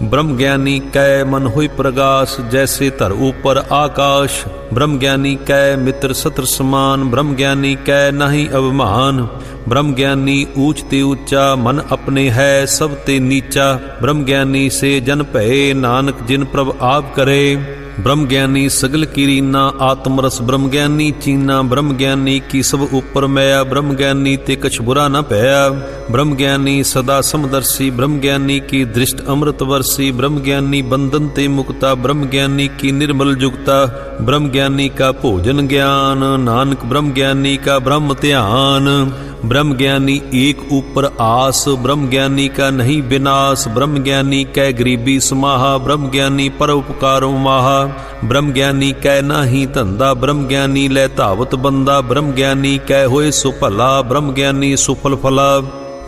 ब्रह्म ज्ञानी कै मन होय प्रगास, जैसे धर ऊपर आकाश। ब्रह्म ज्ञानी कै मित्र सत्र समान, ब्रह्म ज्ञानी कै नहीं अभिमान। ब्रह्म ज्ञानी ऊंच ते ऊंचा, मन अपने है सब ते नीचा। ब्रह्म ज्ञानी से जन भये, नानक जिन प्रभ आप करे। ब्रह्म ज्ञानी सगल कीरीना, आत्मरस ब्रह्म ज्ञानी चीना। ब्रह्म ज्ञानी की सब ऊपर मैया, ब्रह्म ज्ञानी ते कछ बुरा न भया। ब्रह्म ज्ञानी सदा समदर्शी, ब्रह्म ज्ञानी की दृष्ट अमृत वर्षी। ब्रह्म ज्ञानी बंधन ते मुक्ता, ब्रह्म ज्ञानी की निर्मल जुगता। ब्रह्म ज्ञानी का भोजन ज्ञान, नानक ब्रह्म ज्ञानी का ब्रह्म ध्यान। ब्रह्म ज्ञानी एक ऊपर आस, ब्रह्म ज्ञानी का नहीं विनाश। ब्रह्म ज्ञानी कै गरीबी समाहा, ब्रह्म ज्ञानी पर उपकारो माहा। ब्रह्म ज्ञानी कै नाही धंधा, ब्रह्म ज्ञानी लै धावत बंदा। ब्रह्म ज्ञानी कै होए सो भला, ब्रह्म ज्ञानी सुफल फला।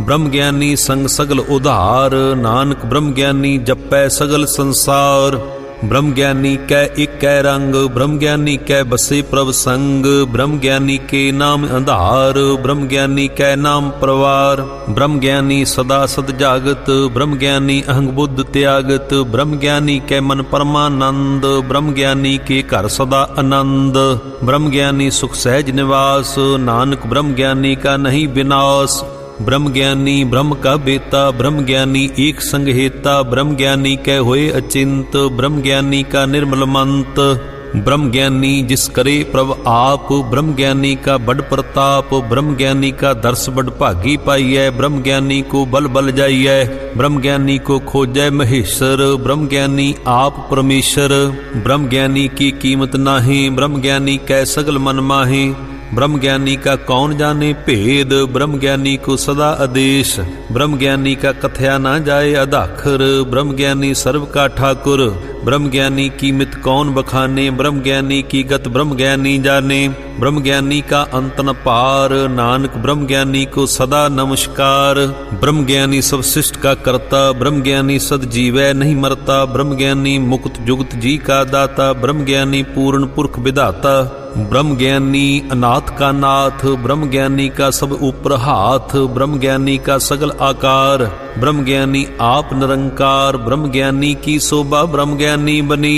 ब्रह्म ज्ञानी संग सगल उधार, नानक ब्रह्म ज्ञानी जपै सगल संसार। ब्रह्म ज्ञानी कै इकै रंग, ब्रह्म ज्ञानी कै बसे प्रभ संग, ब्रह्म ज्ञानी के नाम आधार, ब्रह्म ज्ञानी कै नाम परवार। ब्रह्म ज्ञानी सदा सद जागत, ब्रह्म ज्ञानी अहंग बुद्ध त्यागत, ब्रह्म ज्ञानी कै मन परमानंद, ब्रह्म ज्ञानी के घर सदा आनंद। ब्रह्म ज्ञानी सुख सहज निवास, नानक ब्रह्म ज्ञानी का नहीं विनाश। ब्रह्म ज्ञानी ब्रह्म का बेता, ब्रह्म ज्ञानी एक संग हेता, ब्रह्म ज्ञानी कै होए अचिंत, ब्रह्म ज्ञानी का निर्मल मंत। ब्रह्म ज्ञानी जिस करे प्रभ आप, ब्रह्म ज्ञानी का बड़ प्रताप, ब्रह्म ज्ञानी का दर्श बड़ भागी पाइयै, ब्रह्म ज्ञानी को बल बल जाइयै, ब्रह्म ज्ञानी को खोजै महेश्वर, ब्रह्म ज्ञानी आप परमेश्वर। ब्रह्म ज्ञानी की कीमत नाहीं, ब्रह्म ज्ञानी कै सगल मन माहे, ब्रह्म ज्ञानी का कौन जाने भेद, ब्रह्म ज्ञानी को सदा आदेश, ब्रह्म ज्ञानी का कथया ना जाए अदाखर, ब्रह्म ज्ञानी सर्व का ठाकुर। ब्रह्म ज्ञानी की मित कौन बखाने, ब्रह्म ज्ञानी की गत ब्रह्म ज्ञानी जाने, ब्रह्म ज्ञानी का अंत न पार, नानक ब्रह्म ज्ञानी को सदा नमस्कार। ब्रह्म ज्ञानी सब सृष्ट का कर्ता, ब्रह्म ज्ञानी सद जीवै नहीं मरता, ब्रह्म ज्ञानी मुक्त जुगत जी का दाता, ब्रह्म ज्ञानी पूर्ण पुरख विधाता। ब्रह्म ज्ञानी अनाथ का नाथ, ब्रह्म ज्ञानी का सब ऊपर हाथ, ब्रह्म ज्ञानी का सगल आकार, ब्रह्म ज्ञानी आप निरंकार, ब्रह्म ज्ञानी की शोभा ब्रह्म ज्ञानी बनी,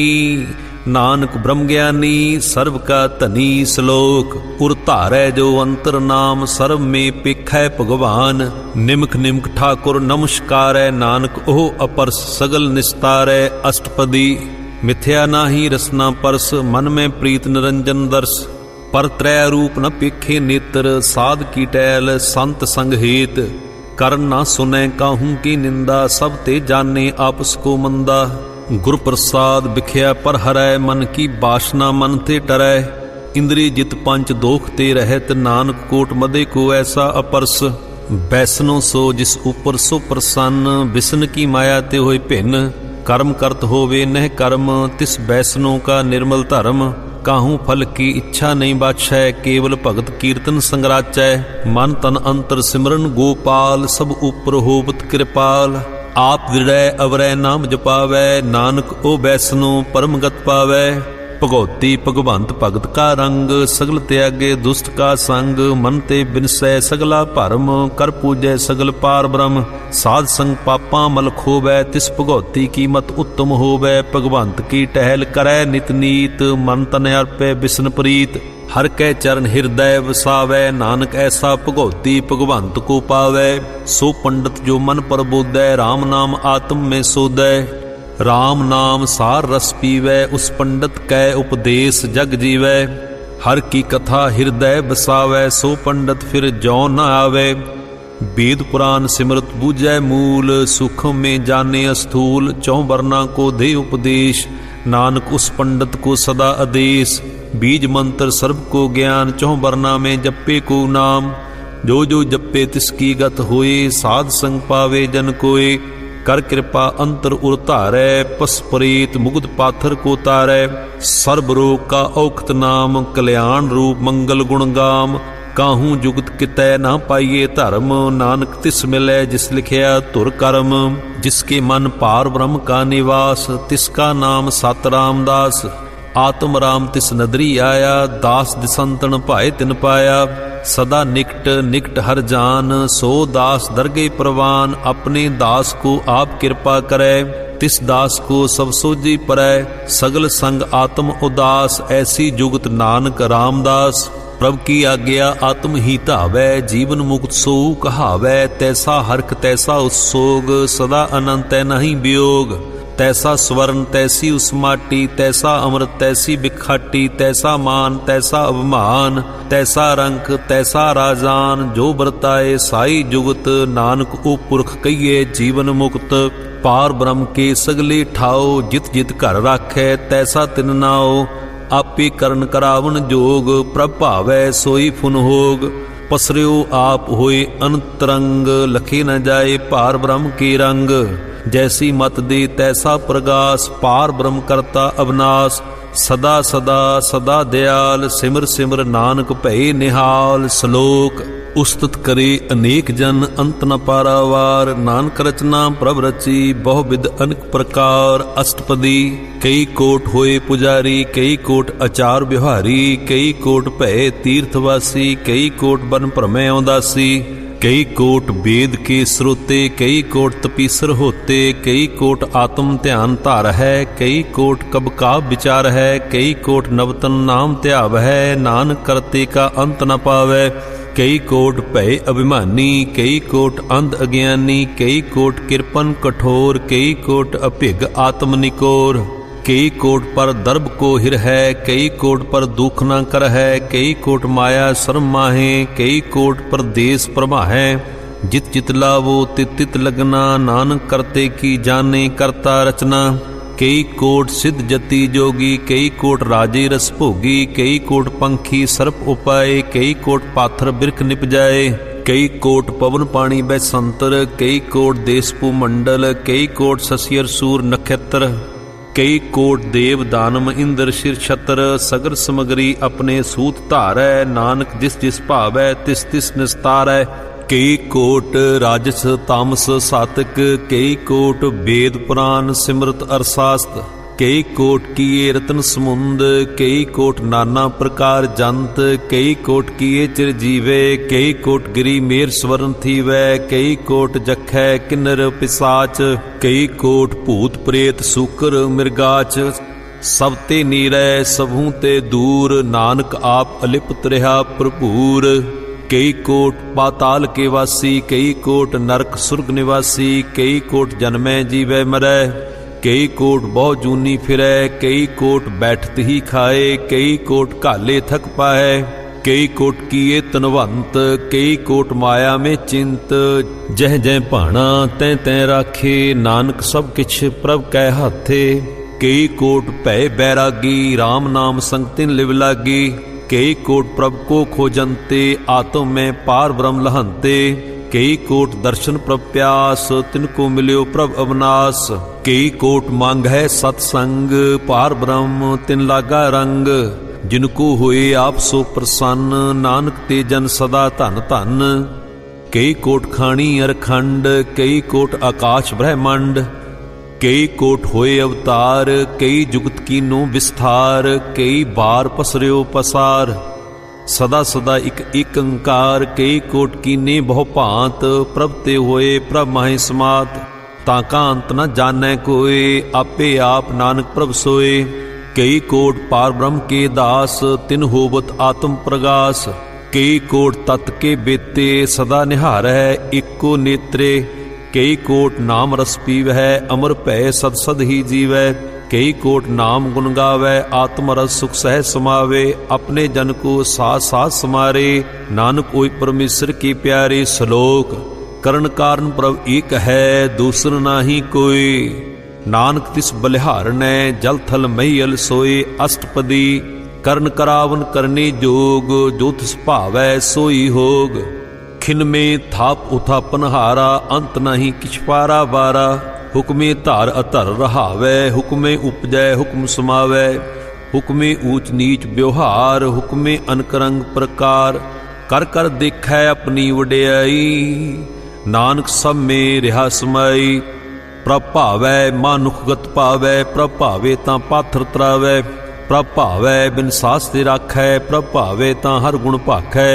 नानक ब्रह्म ज्ञानी सर्व का धनी। श्लोक उर धारै जो अंतर नाम, सर्व में पेखै भगवान, निमख निमख ठाकुर नमस्कारै, नानक ओह अपरस सगल निस्तारै। अष्टपदी मिथ्या नाही रसना परस, मन में प्रीत निरंजन दर्श, पर त्रय रूप न पेखे नेत्र, साध की टैल संत संग हेत, करन ना सुनै काहू की निंदा, सब ते जाने आपस को मंदा। गुर प्रसाद बिख्या पर हरै, मन की बासना मन ते टरै, इंद्रिय जित पंच दोख ते रहत, नानक कोट मदे को ऐसा अपरस। बैसनो सो जिस ऊपर सो प्रसन्न, बिसन की माया ते होए भिन्न, कर्म करत होवे नह कर्म, तिस बैसनों का निर्मल धर्म, काहू फल की इच्छा नहीं बाछै, केवल भगत कीर्तन संगराचै, मन तन अंतर सिमरन गोपाल, सब ऊपर होवत कृपाल। आप दृढ़ै अवरै नाम जपावै, नानक ओ बैसनो परमगत पावै, भगौती भगवंत भगत का रंग, सगल त्यागे दुष्ट का संग, मन ते बिनसै सगला भरम, कर पूजै सगल पार ब्रह्म, साध संग पापा मल खोवै, तिस भगौती की मत उत्तम होवै, भगवंत की टहल करै नित नीत, मन तन अर्पै बिसन प्रीत, हर कै चरण हृदय वसावै, नानक ऐसा भगौती भगवंत को पावै, सो पंडित जो मन प्रबोधै, राम नाम आत्म में सोधै, राम नाम सार रस पीवै, उस पंडित कै उपदेश जग जीवै, हर की कथा हृदय बसावै, सो पंडित फिर जौ न आवै, वेद पुराण सिमरत बूझै मूल, सुख में जाने अस्थूल, चौं वर्णा को दे उपदेश, नानक उस पंडित को सदा आदेश, बीज मंत्र सर्व को ज्ञान, चौं वर्णा में जप्पे को नाम, जो जो जप्पे तिसकी गत होए, साध संग पावे जन कोय, कर कृपा अंतर उर धारै, पस प्रेत मुगध पाथर को तारै, सर्ब रोग का औखत नाम, कल्याण रूप मंगल गुण गाम, काहू जुगत कितै ना पाइये धर्म, नानक तिस मिलै जिस लिखिया धुर कर्म, जिसके मन पार ब्रह्म का निवास, तिसका नाम सत रामदास, आत्म राम तिस नदरी आया, दास दिसंतन भाए तिन पाया, सदा निकट निकट हर जान, सो दास दरगे प्रवान, अपने दास को आप कृपा करे, तिस दास को सब सोजी परै, सगल संग आत्म उदास, ऐसी जुगत नानक रामदास, प्रभ की आज्ञा आत्म ही धावै, जीवन मुक्त सो कहावै, तैसा हरख तैसा उत्सोग, सदा अनंत नहीं वियोग, तैसा स्वर्ण तैसी उस माटी, तैसा अमृत तैसी बिखाटी, तैसा मान तैसा अवमान, तैसा रंक तैसा राजान, जो बरताए साई जुगत, नानक ओ पुरख कहिए जीवन मुक्त, पार ब्रह्म के सगले ठाओ, जित जित घर राखै तैसा तिन नाओ, आपे करन करावन जोग, प्रभ भावै सोई फुन होग, पसरियो आप होए अंतरंग, लखे न जाए पार ब्रह्म के रंग, जैसी मत दे तैसा प्रगास, पार ब्रह्म करता अविनाश, सदा सदा सदा दयाल, सिमर सिमर नानक भये निहाल। श्लोक ਉਸਤਤ ਕਰੇ ਅਨੇਕ ਜਨ ਅੰਤ ਨ ਪਾਰਾਵਾਰ। ਨਾਨਕ ਰਚਨਾ ਪ੍ਰਭ ਰਚੀ ਬਹੁ ਬਿਦ ਅਨੇਕ ਪ੍ਰਕਾਰ। ਅਸ਼ਟਪਦੀ ਕਈ ਕੋਟ ਹੋਏ ਪੁਜਾਰੀ, ਕਈ ਕੋਟ ਆਚਾਰ ਵਿਹਾਰੀ, ਕਈ ਕੋਟ ਭੈ ਤੀਰਥਵਾਸੀ, ਕਈ ਕੋਟ ਬਨ ਭਰਮੈ ਔਦਾਸੀ, कई कोट वेद के स्रोते, कई कोट तपीसर होते, कई कोट आत्म ध्यान धार है, कई कोट कब का विचार है, कई कोट नवतन नाम त्याव है। नानक करते का अंत न पावै। कई कोट भय अभिमानी, कई कोट अंध अज्ञानी, कई कोट कृपन कठोर, कई कोट अभिग आत्म निकोर। कई कोट पर दर्भ को हिर है, कई कोट पर दुख न कर है, कई कोट माया शर्म माहे, कई कोट पर देश प्रमा है। जित जित लावो तित तित लगना, नानक करते की जाने करता रचना। कई कोट सिद्ध जति जोगी, कई कोट राजे रस भोगी, कई कोट पंखी सर्प उपाय, कई कोट पाथर बिरख निप जाए। कई कोट पवन पानी बैसंतर, कई कोट देश भूमंडल, कई कोट शशियर सूर नक्षत्र। कई कोट देव दानम इंद्र शिर छत्र, सगर समगरी अपने सूत धारै। नानक जिस जिस भावै तिस तिस निस्तारै। कई कोट राजस तामस सातक, कई कोट वेद पुराण सिमरत अरशास्त्र। कई कोट किए रतन समुंद, कई कोट नाना प्रकार जंत, कई कोट किए चिरजीवे, कई कोट गिरी मेर स्वर्ण थीवै, कई कोट जखै किन्नर पिसाच, कई कोट भूत प्रेत सूकर मिर्गाच। सब ते नीरै सबहू ते दूर, नानक आप अलिप्त रहा भरपूर। कई कोट पाताल के वासी, कई कोट नरक सुर्ग निवासी, कई कोट जन्मै जीवै मरै। कई कोट बहु जूनी फिरै, कई कोट बैठत ही खाए, कई कोट घाले थक पाए। कई कोट किए तनवंत, कई कोट माया में चिंत, जह जह भाणा तैं तैं राखे, नानक सब किछ प्रभ कै हाथे। कई कोट भय बैरागी, राम नाम संग तिन लिव लागी, कई कोट प्रभ को खोजंते, आत्म में पार ब्रह्म लहंते। कई कोट दर्शन प्रभ प्यास, तिनको मिल्यो प्रभ अवनाश। कई कोट मांग है सत्संग, पार ब्रह्म तिन लागा रंग। जिनको होए आप सो प्रसन्न, नानक ते जन सदा धन धन। कई कोट खाणी अरखंड, कई कोट आकाश ब्रह्मंड। कई कोट होए अवतार, कई जुगत कीनो विस्तार, कई बार पसरियो पसार। सदा सदा एक एक अंकार, कई कोट कीने बहु भांत, प्रभ ते होए प्रभ माहे समात। ताका अंत न जानै कोय, आपे आप नानक प्रभ सोए। कई कोट पार ब्रह्म के दास, तिन होवत आत्म प्रगास। कई कोट तत् के बेते, सदा निहार है एको नेत्रे। कई कोट नाम रस पीवै, अमर भय सद सद ही जीवै। कई कोट नाम गुण गावै, आत्म रस सुख सह समावे। अपने जन को साथ साथ समारे, नानक ओय परमेश्वर के प्यारे। श्लोक करण कारण प्रभ एक है, दूसर नाही कोई। नानक तिस बलिहारनै, जल थल महियल सोए। अष्टपदी करण करावन करने जोग, जो तिस भावै सोई होग। खिन में थाप उथापन हारा, अंत नहीं किछ पारा बारा। हुक्मे धार अधर रहावै, हुक्मे उपजै हुक्म समावै। हुक्मे ऊच नीच व्यवहार, हुक्मे अनकरंग प्रकार। कर कर देखै अपनी वडियाई, नानक सब में रिहा समाई। प्रभ भावै मानुख गत पावै, प्रभ भावे तां पाथर तरावै। प्रभ भावै बिन सास ते राखै, प्रभ भावे तां हर गुण भाखै।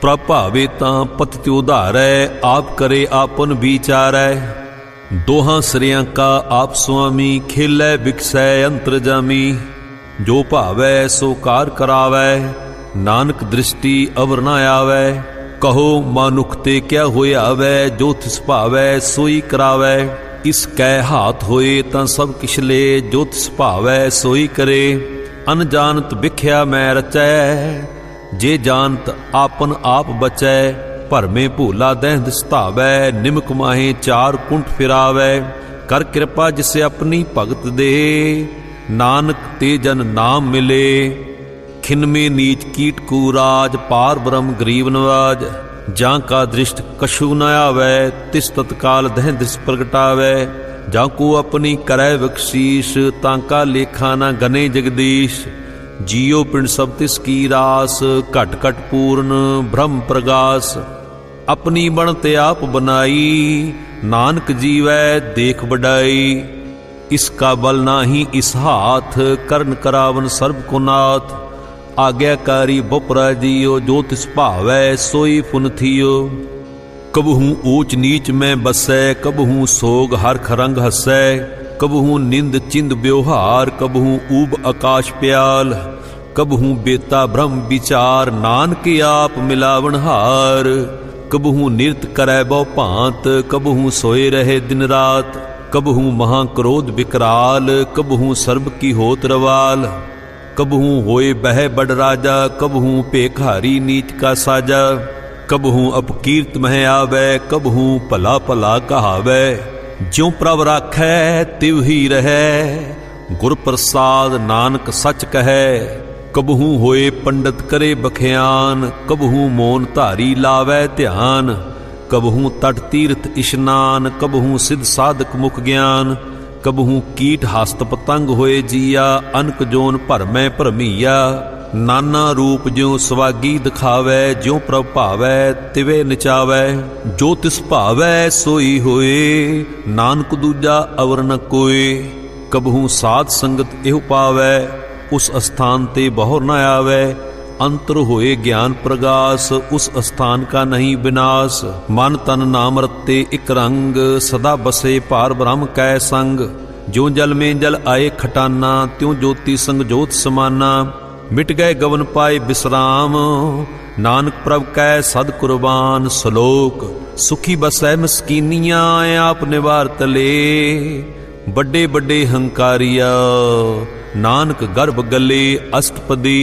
प्रभ भावे तां पतित उधारै, आप करे आपन विचारै। दोहां सरियां का आप स्वामी, खेलै बिकसै अंतरजामी। जो भावै सो कार करावै, नानक दृष्टि अवर न आवै। कहो मानुख ते क्या होए आवै, जो तिस भावै सोई करावै। इस कै हाथ होए तां सब किछ ले, जो तिस भावै सोई करे। अनजानत बिख्या मैं रचै, जे जानत आपन आप बचै। भरमे भूला दहंद सतावै, निमक माहे चार कुंठ फिरावै। कर कृपा जिसे अपनी भगत दे, नानक ते जन नाम मिले। खिन में नीच कीट कूराज, पार ब्रह्म गरीब नवाज। जां का दृष्ट कछु न आवै, तिस तत्काल दहंद प्रगटावै। जां को अपनी करै बख्शीश, तांका लेखा न गने जगदीश। जियो पिंड सब तिसकी रास, घट घट पूर्ण ब्रह्म प्रगास। अपनी बनते आप बनाई, नानक जीवै देख बड़ाई। इसका बल नाही इस हाथ, करन करावन सर्ब को नाथ। आज्ञाकारी बपुरा जियो, जो तिस भावै सोई पुन थियो। कबहू ऊंच नीच में बसै, कबहू सोग हरख रंग हसै। कबहू निंद चिंद व्यवहार, कबहू ऊब आकाश प्याल। कबहू बेता ब्रह्म विचार, नानक आप मिलावन हार। कबहू निरत करै बहु भांत, कबहू सोए रहे दिन रात। कबहू महाक्रोध विकराल, कबहू सर्ब की होत रवाल। कबहू होए बह बड़ राजा, कबहू पेखारी नीच का साजा। कबहू अपकीर्त मह आवै, कबहू भला भला कहावै। ज्यों प्रभ राखै तिव ही रहै, गुर प्रसाद नानक सच कहै। कबहू होए पंडित करे बख्यान, कबहू मोन धारी लावै ध्यान। कबहू तट तीर्थ इशनान, कबहू सिद्ध साधक मुख ज्ञान। कबहू कीट हस्त पतंग होए जिया, अनक जोन भरमै भरमीया। नाना रूप ज्यों सवागी दिखावै, ज्यों प्रभ भावै तिवे नचावै। जो तिस भावै सोई होए, नानक दूजा अवर न कोय। कबहू साध संगत एहु पावै, उस स्थान ते बहुर न आवै। अंतर होए ज्ञान प्रगास, उस स्थान का नहीं विनाश। मन तन नाम रत्ते इक रंग, सदा बसे पार ब्रह्म कै संग। ज्यों जल में जल आए खटाना, त्यों ज्योति संग ज्योत समाना। मिट गए गवन पाए विश्राम, नानक प्रभ कै सद कुर्बान। श्लोक सुखी बसै मस्कीनिया, आप निवार तले। बड़े बड़े हंकारिया, नानक गर्भ गले अष्टपदी।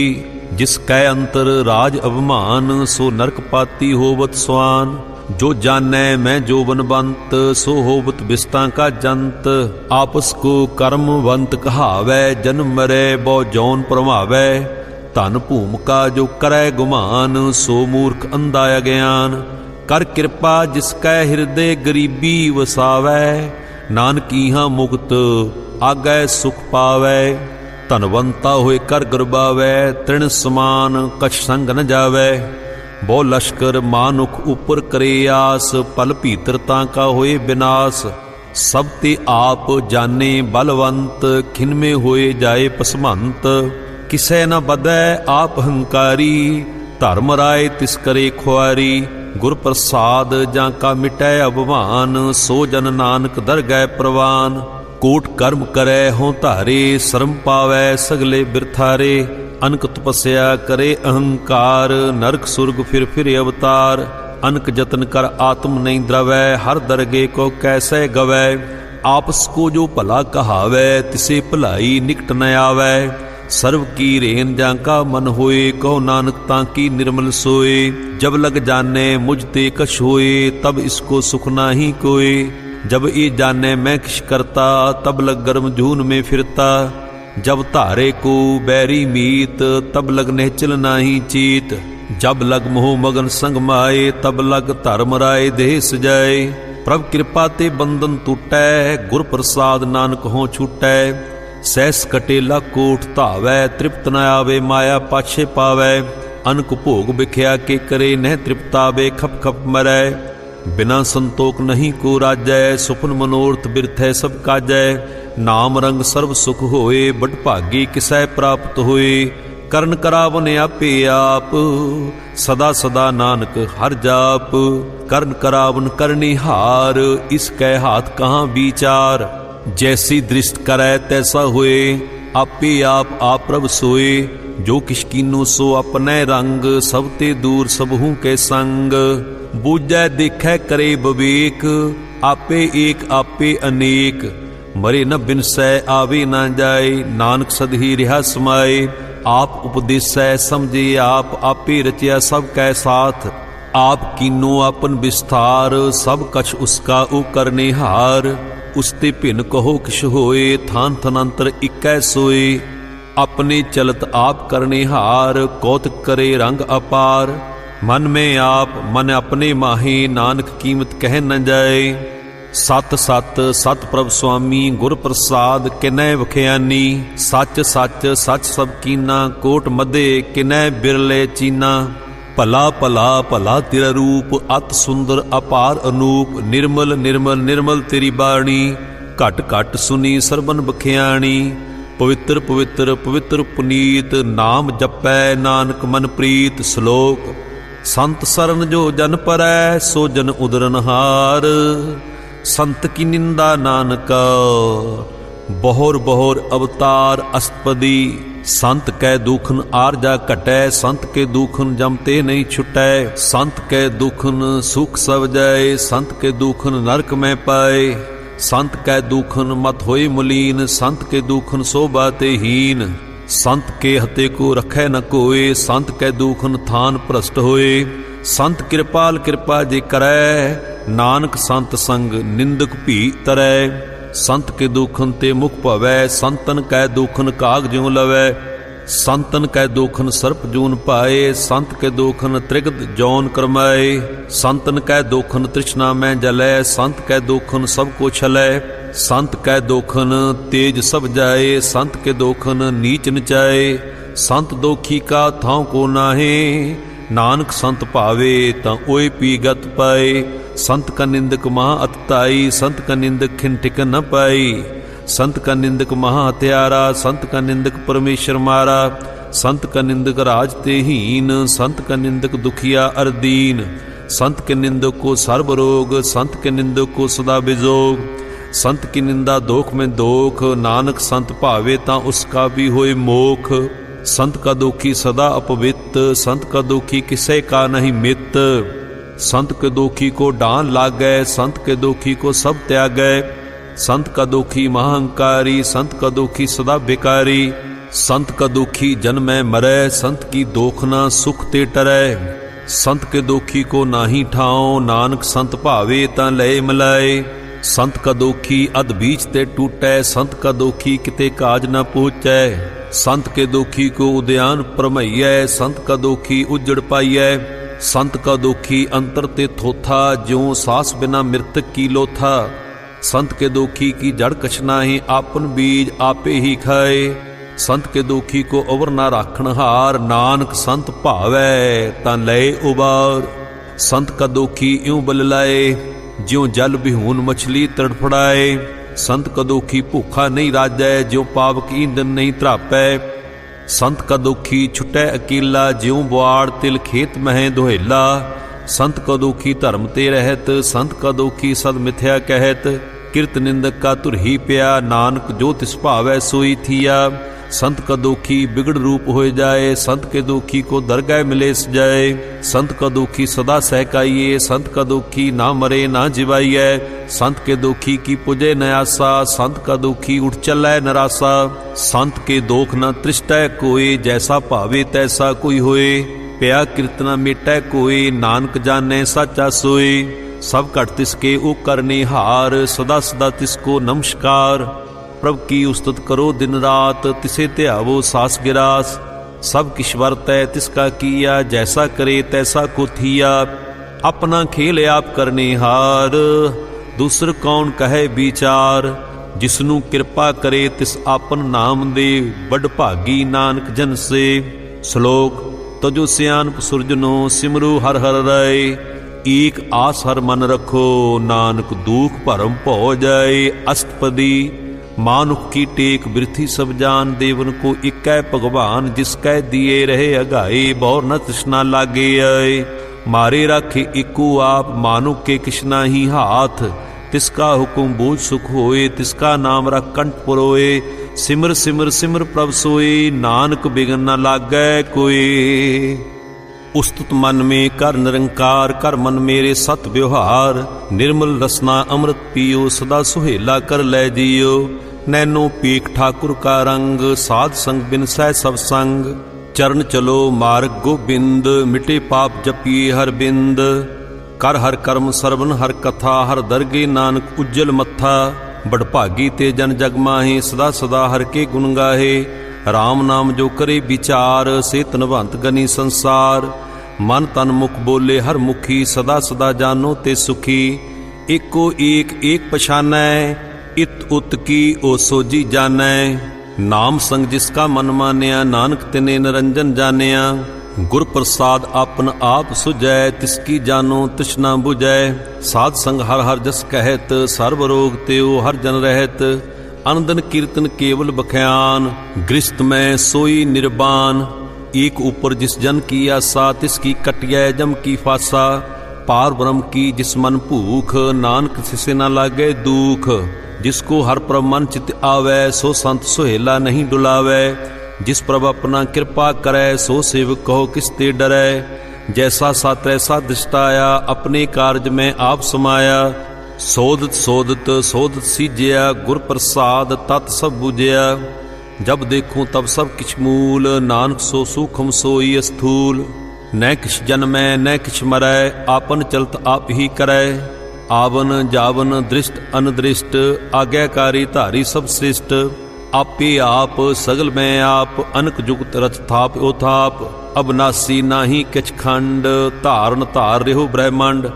जिस कै अंतर राज अवमान, सो नरक पाती होवत स्वान। जो जानै मैं जो बनबंत, सो होवत बिस्तां का जंत। आपस को कर्मवंत कहावै, जन्म मरै बहु जौन प्रमावै। धन भूमिका जो करै गुमान, सो मूर्ख अंधा अज्ञान। कर कृपा जिसकै हृदय गरीबी वसावै। नानक इहां मुक्त आगै सुख पावै। धनवंता होए कर गरबावै, तृण समान कछ संग न जावै। बहु लश्कर मानुख ऊपर करे आस, पल भीतरता का होए विनाश। सब ते आप जाने बलवंत, खिनमे होए जाए पसमंत। किसै न बदै आप हंकारी, धर्म राय तिस करे खुआरी। गुर प्रसाद जाका मिटै अभवान, सो जन नानक दरगै प्रवान। कोट कर्म करै हों धारे, शर्म पावै सगले बिरथारे। अनक तपस्या करे अहंकार, नरक सुरग फिर अवतार। अनक जतन कर आत्म नहीं द्रवै, हर दरगे को कैसे गवै। आपस को जो भला कहावै, तिसे भलाई निकट न आवै। सर्व की रेन जाका मन होए, कहो नानक ताकी निर्मल सोए। जब लग जाने मुझ ते कछ होए, तब इसको सुख नाही कोय। जब ये जाने मैं किश करता, तब लग गर्म जून में फिरता। जब धारे को बैरी मीत, तब लग निहचल नाही चीत। जब लग मोह मगन संग माए, तब लग धर्म राय देह सजाए। प्रभ कृपा ते बंधन टूटै, गुर प्रसाद नानक हों छूटै। सहस कटेला कोट धावै, तृप्त न आवे माया पाछे पावै। अनक भोग बिख्या के करे, नह तृप्तावे खप खप मरै। बिना संतोख नहीं को राजै, सुपन मनोरथ बिरथै सब काजै। नाम रंग सर्व सुख होए, बड़ भागी किसै प्राप्त होए। करन करावन आपे आप, सदा सदा नानक हर जाप। करन करावन करनी हार, इसकै हाथ कहाँ विचार। जैसी दृष्ट करै तैसा होए, आपे आप प्रभ सोए। जो किश कीनो सो अपने रंग, सब ते दूर सबहू के संग। बूझै देखै करे विवेक, आपे एक आपे अनेक। मरे न बिनसै आवे न जाए, नानक सद ही रिहा समाए। आप उपदेसै समझे आप, आपे रचिया सब कै साथ। आप कीनो आपन विस्तार, सब कछ उसका ओ करने हार। उसते भिन्न कहो किश होए, थान थनंतर इकै सोए। अपने चलत आप करने हार, कौतक करे रंग अपार। मन में आप मन अपने माहे, नानक कीमत कह न जाए। सत सत सत प्रभ स्वामी गुर प्रसाद किनै वखियानी। सच सच सच सब कीना कोट मधे किनै बिरले चीना। भला भला भला तेरा रूप अत सुंदर अपार अनूप। निर्मल निर्मल निर्मल तेरी बाणी घट घट सुनी सरबन बखियाणी। पवित्र पवित्र पवित्र पुनीत नाम जपै नानक मन प्रीत। श्लोक संत सरन जो जन परै सो जन उदरनहार। संत की निंदा नानक बहुर बहुर अवतार अस्तपदी। संत कै दुखन आरजा घटै संत के दुखन जमते नहीं छुटै। संत कै दुखन सुख सब जाए संत के दुखन नरक में पाए। संत कै दुखन मत होए मलीन संत के दुखन शोभा ते हीन। संत के हते को रखै न कोय संत कै दुखन थान भ्रष्ट होए। संत कृपाल कृपा जे करै नानक संत संग निंदक भी तरै। संत के दुखन ते मुख भवै संतन कै दुखन काग ज्यों लवै। संतन कै दुखन सर्प जून पाए संत के दुखन त्रिगत जौन करमाए। संतन कै दुखन तृष्णा में जलै संत कै दुखन सब को छलै। संत कै दुखन तेज सब जाए संत के दुखन नीच नचाए। संत दोखी का थां को नाहे नानक संत भावे तां ओए पी गत पाए। संत का निंदक महा अतताई संत का निंदक खिन ठिकन न पाई। संत का निंदक महा हत्यारा संत का निंदक परमेश्वर मारा। संत का निंदक राज ते हीन संत का निंदक दुखिया अरदीन। संत के निंदक को सर्व रोग संत के निंदक को सदा बिजोग। संत की निंदा दोख में दोख नानक संत भावे तां उसका भी होए मोख। संत का दुखी सदा अपवित संत का दुखी किसे का नहीं मित। संत के दुखी को डांन लागै संत के दुखी को सब त्यागै। संत का दुखी महाअंकारी संत का दुखी सदा बेकारी। संत का दुखी जन्मै मरै संत की दोखना सुख ते टरै। संत के दुखी को नाही ठाओ नानक संत भावे तां लय मिलाए। संत का दुखी अध बीच ते टूटै संत का दुखी किते काज न पहुँचै। संत के दुखी को उद्यान परमैयै संत का दुखी उजड़ पाइयै। संत का दुखी अंतर ते थोथा ज्यों सास बिना मृतक की लोथा। संत के दुखी की जड़ कछ नाहि आपन बीज आपे ही खाए। संत के दुखी को अवर ना राखण हार नानक संत भावै तां लय उबार। संत का दुखी यूं बल लाए ज्यों जल बिहून मछली तड़फड़ाए। संत का दुखी भूखा नहीं राजै ज्यों पावक ईंधन नहीं त्रापै। संत का दुखी छुटै अकेला ज्यों बुआड़ तिल खेत मह दुहेला। संत का दुखी धर्म ते रहत संत का दुखी सद मिथ्या कहत। किरत निंदक का तुर ही पिया नानक जो तिस भावै सोई थिया। संत का दुखी बिगड़ रूप हो जाए संत के दुखी को दरगाह मिले सजाए। संत का दुखी सदा सहकाइए संत का दुखी ना मरे ना जिवाइए। संत के दुखी की पुजे न आसा संत का दुखी उठ चलै नरासा। संत के दोख न तृष्टै कोई जैसा भावे तैसा कोई होए। प्या कीर्तना मिटै कोई नानक जाने साचा सोए। सब घट तिसके ओ करने हार सदा सदा तिसको नमस्कार। प्रभ की उस्तुत करो दिन रात तिसे ध्यावो सास गिरास। सब किश वर्तै तिसका किया जैसा करे तैसा को थिया। अपना खेल आप करने हार दूसर कौन कहे विचार। जिसनु कृपा करे तिस आपन नाम दे बड़ भागी नानक जन से। श्लोक तजो सियानप सुरजनो सिमरु हर हर राय। एक आस हर मन रखो नानक दुख भरम भौ जाए। अष्टपदी मानुख की टेक बिरथी सब जान देवन को इकै भगवान। जिसकै दिए रहे अगाए बौर न तृष्णा लागे आए। मारे राखे इको आप मानुख के किशना ही हाथ। तिसका हुकुम बूझ सुख होए तिसका नाम रख कंठ पुरोए। सिमर सिमर सिमर प्रभ सोए नानक बिगन न लागै कोई। उस्तुत मन में कर निरंकार कर मन मेरे सत व्यवहार। निर्मल रसना अमृत पियो सदा सुहेला कर लै जियो। नैनो पीक ठाकुर का रंग साध संग बिन सह सब संग। चरण चलो मार्ग गोबिंद मिटे पाप जपिए हर बिंद। कर हर कर्म सरवन हर कथा हर दरगे नानक उज्जल मत्था। बड़भागी ते जन जग माहे सदा सदा हर के गुण गाहे। राम नाम जो करे विचार से तनवंत गनी संसार। मन तन मुख बोले हर मुखी सदा सदा जानो ते सुखी। एको एक एक पछानै, इत उत की ओ सोजी जानै। नाम संग जिसका मन मान्या, नानक तिने निरंजन जानिया। गुर प्रसाद आपन आप सुझै, तिसकी जानो तृष्णा बुझै। साध संग हर हर जस कहत, सर्व रोग त्यो हर जन रहत। अनदन कीर्तन केवल बख्यान, गृहस्थ में सोई निर्बान। एक ऊपर जिस जन की आशा, तिसकी कटिया जम की फासा। पार ब्रह्म की जिस मन भूख, नानक तिसे न लागे दुख। जिसको हर प्रभ मन चित आवे, सो संत सुहेला नहीं डुलावे। जिस प्रभ अपना कृपा करे, सो सेवक कहो किसते डरै। जैसा सा तैसा दृष्टाया, अपने कार्य में आप समाया। सोदत सोदत सोदत सीजया, गुर प्रसाद तत् सब बुझया। जब देखूं तब सब किछ मूल, नानक सो सूखम सोई स्थूल। न किछ जन्मै न किछ मरै, आपन चलत आप ही करै। आवन जावन दृष्ट अनदृष्ट, आज्ञाकारी धारी सब श्रेष्ठ। आपे आप सगल में आप, अनक जुगत रच थाप ओथाप। अबनासी नाही किछ खंड, धारण धार रेहो ब्रह्मंड।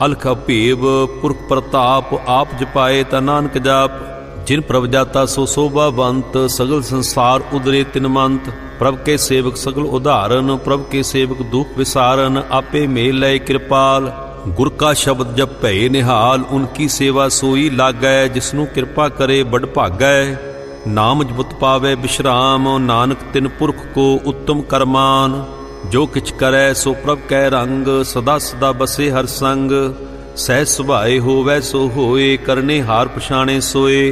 अलख अभेव पुरख प्रताप, आप जपाए ता नानक जाप। जिन प्रभ जाता सो शोभावंत, सगल संसार उदरे तिनमंत। प्रभ के सेवक सगल उदाहरण, प्रभ के सेवक दुख विसारन। आपे मेल लय कृपाल, गुर का शब्द जब भय निहाल। उनकी सेवा सोई लागै, जिसनु कृपा करे बड़ भागै। नाम जपत पावे विश्राम, नानक तिन पुरख को उत्तम करमान। जो किछ करै सो प्रभ कै रंग, सदा सदा बसे हर संग। सहज सुभाए होवै सो होए, करने हार पछाणे सोए।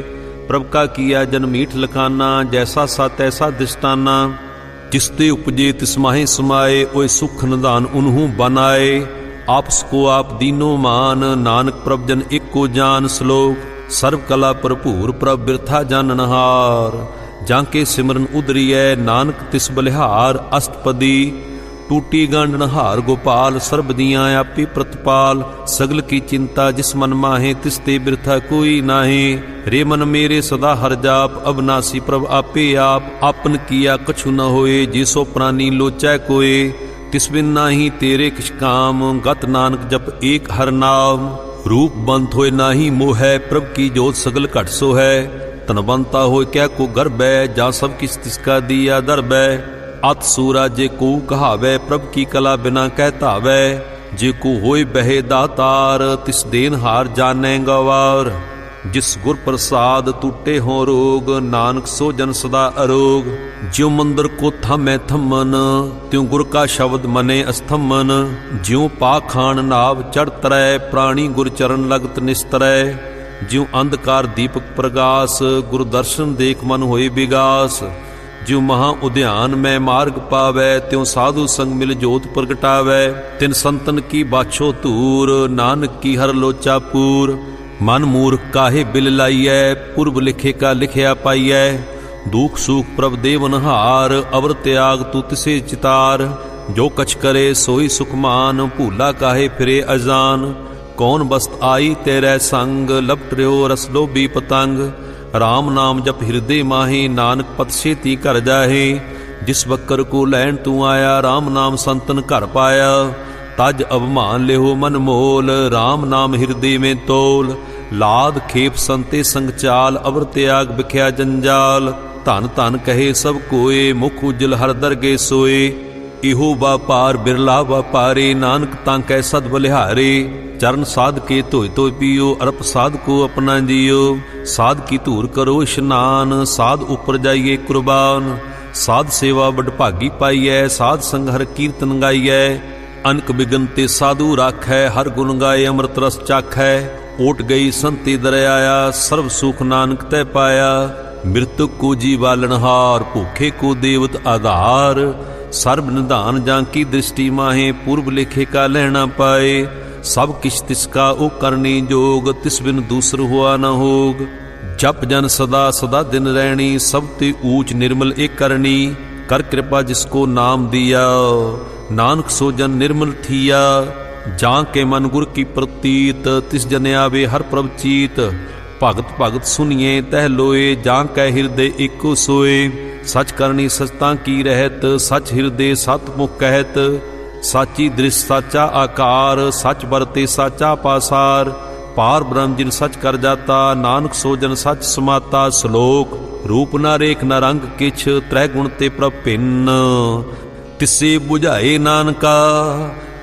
प्रभ का किया जन मीठ लखाना, जैसा सा तैसा दृष्टाना। जिसते उपजे तिस माहे समाए, ओए सुख निदान उन्हू बनाए। आपस को आप दीनो मान, नानक प्रभ जन एको जान। श्लोक सर्व कला भरपूर, प्रभ बिरथा जाननहार। जाके सिमरन उदरियै, नानक तिस बलिहार। अष्टपदी टूटी गांडनहार गोपाल, सर्ब दियां आपी प्रतिपाल। सगल की चिंता जिस मन माहे, तिसते बिरथा कोई नाहे। रे मन मेरे सदा हर जाप, अबनासी प्रभ आपे आप। आपन किया कछु न होए, जिसो प्राणी लोचै कोय। तिस बिन नाही तेरे किछ काम, गत नानक जप एक हर नाम। रूप बंत होए नाही मोह, प्रभ की जोत सगल घट सो है। तनवंता होए क्या को गर्भ है, जा सब किछ तिसका दिया दर्ब है। अत सूरा जे को कहावै, प्रभ की कला बिना कह धावै। जे को होए बहे दातार, तिस देन हार जानै गवार। जिस गुर प्रसाद टूटे हो रोग, नानक सो जन सदा अरोग। ज्यों मंदिर को थामै थमन, त्यों गुर का शब्द मने अस्थमन। ज्यों पाखान नाव चढ़ तरै, प्राणी गुर चरण लगत निस्तरै। ज्यों अंधकार दीपक प्रगास, गुरु दर्शन देख मन होए विगास। ज्यों महा उद्यान में मार्ग पावै, त्यों साधु संग मिल जोत प्रगटावै। तिन संतन की बाछो तूर, नानक की हर लोचा पूर। मन मूर्ख काहे बिल लाइयै, पूर्व लिखे का लिखया पाइयै। दुख सुख प्रभ देवनहार, अवर त्याग तू तिसे चितार। जो कछ करे सोई सुखमान, भूला काहे फिरे अजान। कौन बस्त आई तेरे संग, लपट रहो रस लोभी पतंग। राम नाम जप हृदय माहे, नानक पत छेती घर जाहे। जिस बकर को लैन तू आया, राम नाम संतन घर पाया। तज अवमान लेहो मन मोल, राम नाम हृदय में तोल। लाद खेप संते संग चाल, अवर त्याग बिख्या जंजाल। धन धन कहे सब कोय, मुख उजल हर दरगे सोए। इहो व्यापार बिरला व्यापारे, नानक तांकै सद बलिहारे। चरण साध के धोय धोय पियो, अरप साध को अपना जियो। साध की धूर करो स्नान, साध ऊपर जाइए कुर्बान। साध सेवा बड़ भागी पाइयै, साध संग हर कीर्तन गाइयै। अनक बिगन ते साधु राखै, हर गुण गाए अमृत रस चाखै। ओट गई संते दरयाया, सर्व सुख नानक तै पाया। मृतक को जीवालनहार, भूखे को देवत आधार। सर्ब निधान जांकी दृष्टि माहे, पूर्व लेखे का लहना पाए। सब किछ तिसका ओ करनी जोग, तिस बिन दूसर हुआ न होग। जप जन सदा सदा दिन रहनी, सब ते ऊंच निर्मल एक करनी। कर कृपा जिसको नाम दिया, नानक सो जन निर्मल थिया। जाके मन गुर की प्रतीत, तिस जन आवे हर प्रभ चीत। भगत भगत सुनिए तह लोए, जाके हृदय एको सोए। सच करनी सचता की रहत, सच हृदय सत मुख कहत। साची दृष्ट साचा आकार, सच बरते साचा पासार। पार ब्रह्म जिन सच कर जाता, नानक सो जन सच समाता। श्लोक रूप न रेख न रंग किछ, त्रै गुण ते प्रभ भिन्न। तिसे बुझाए नानका,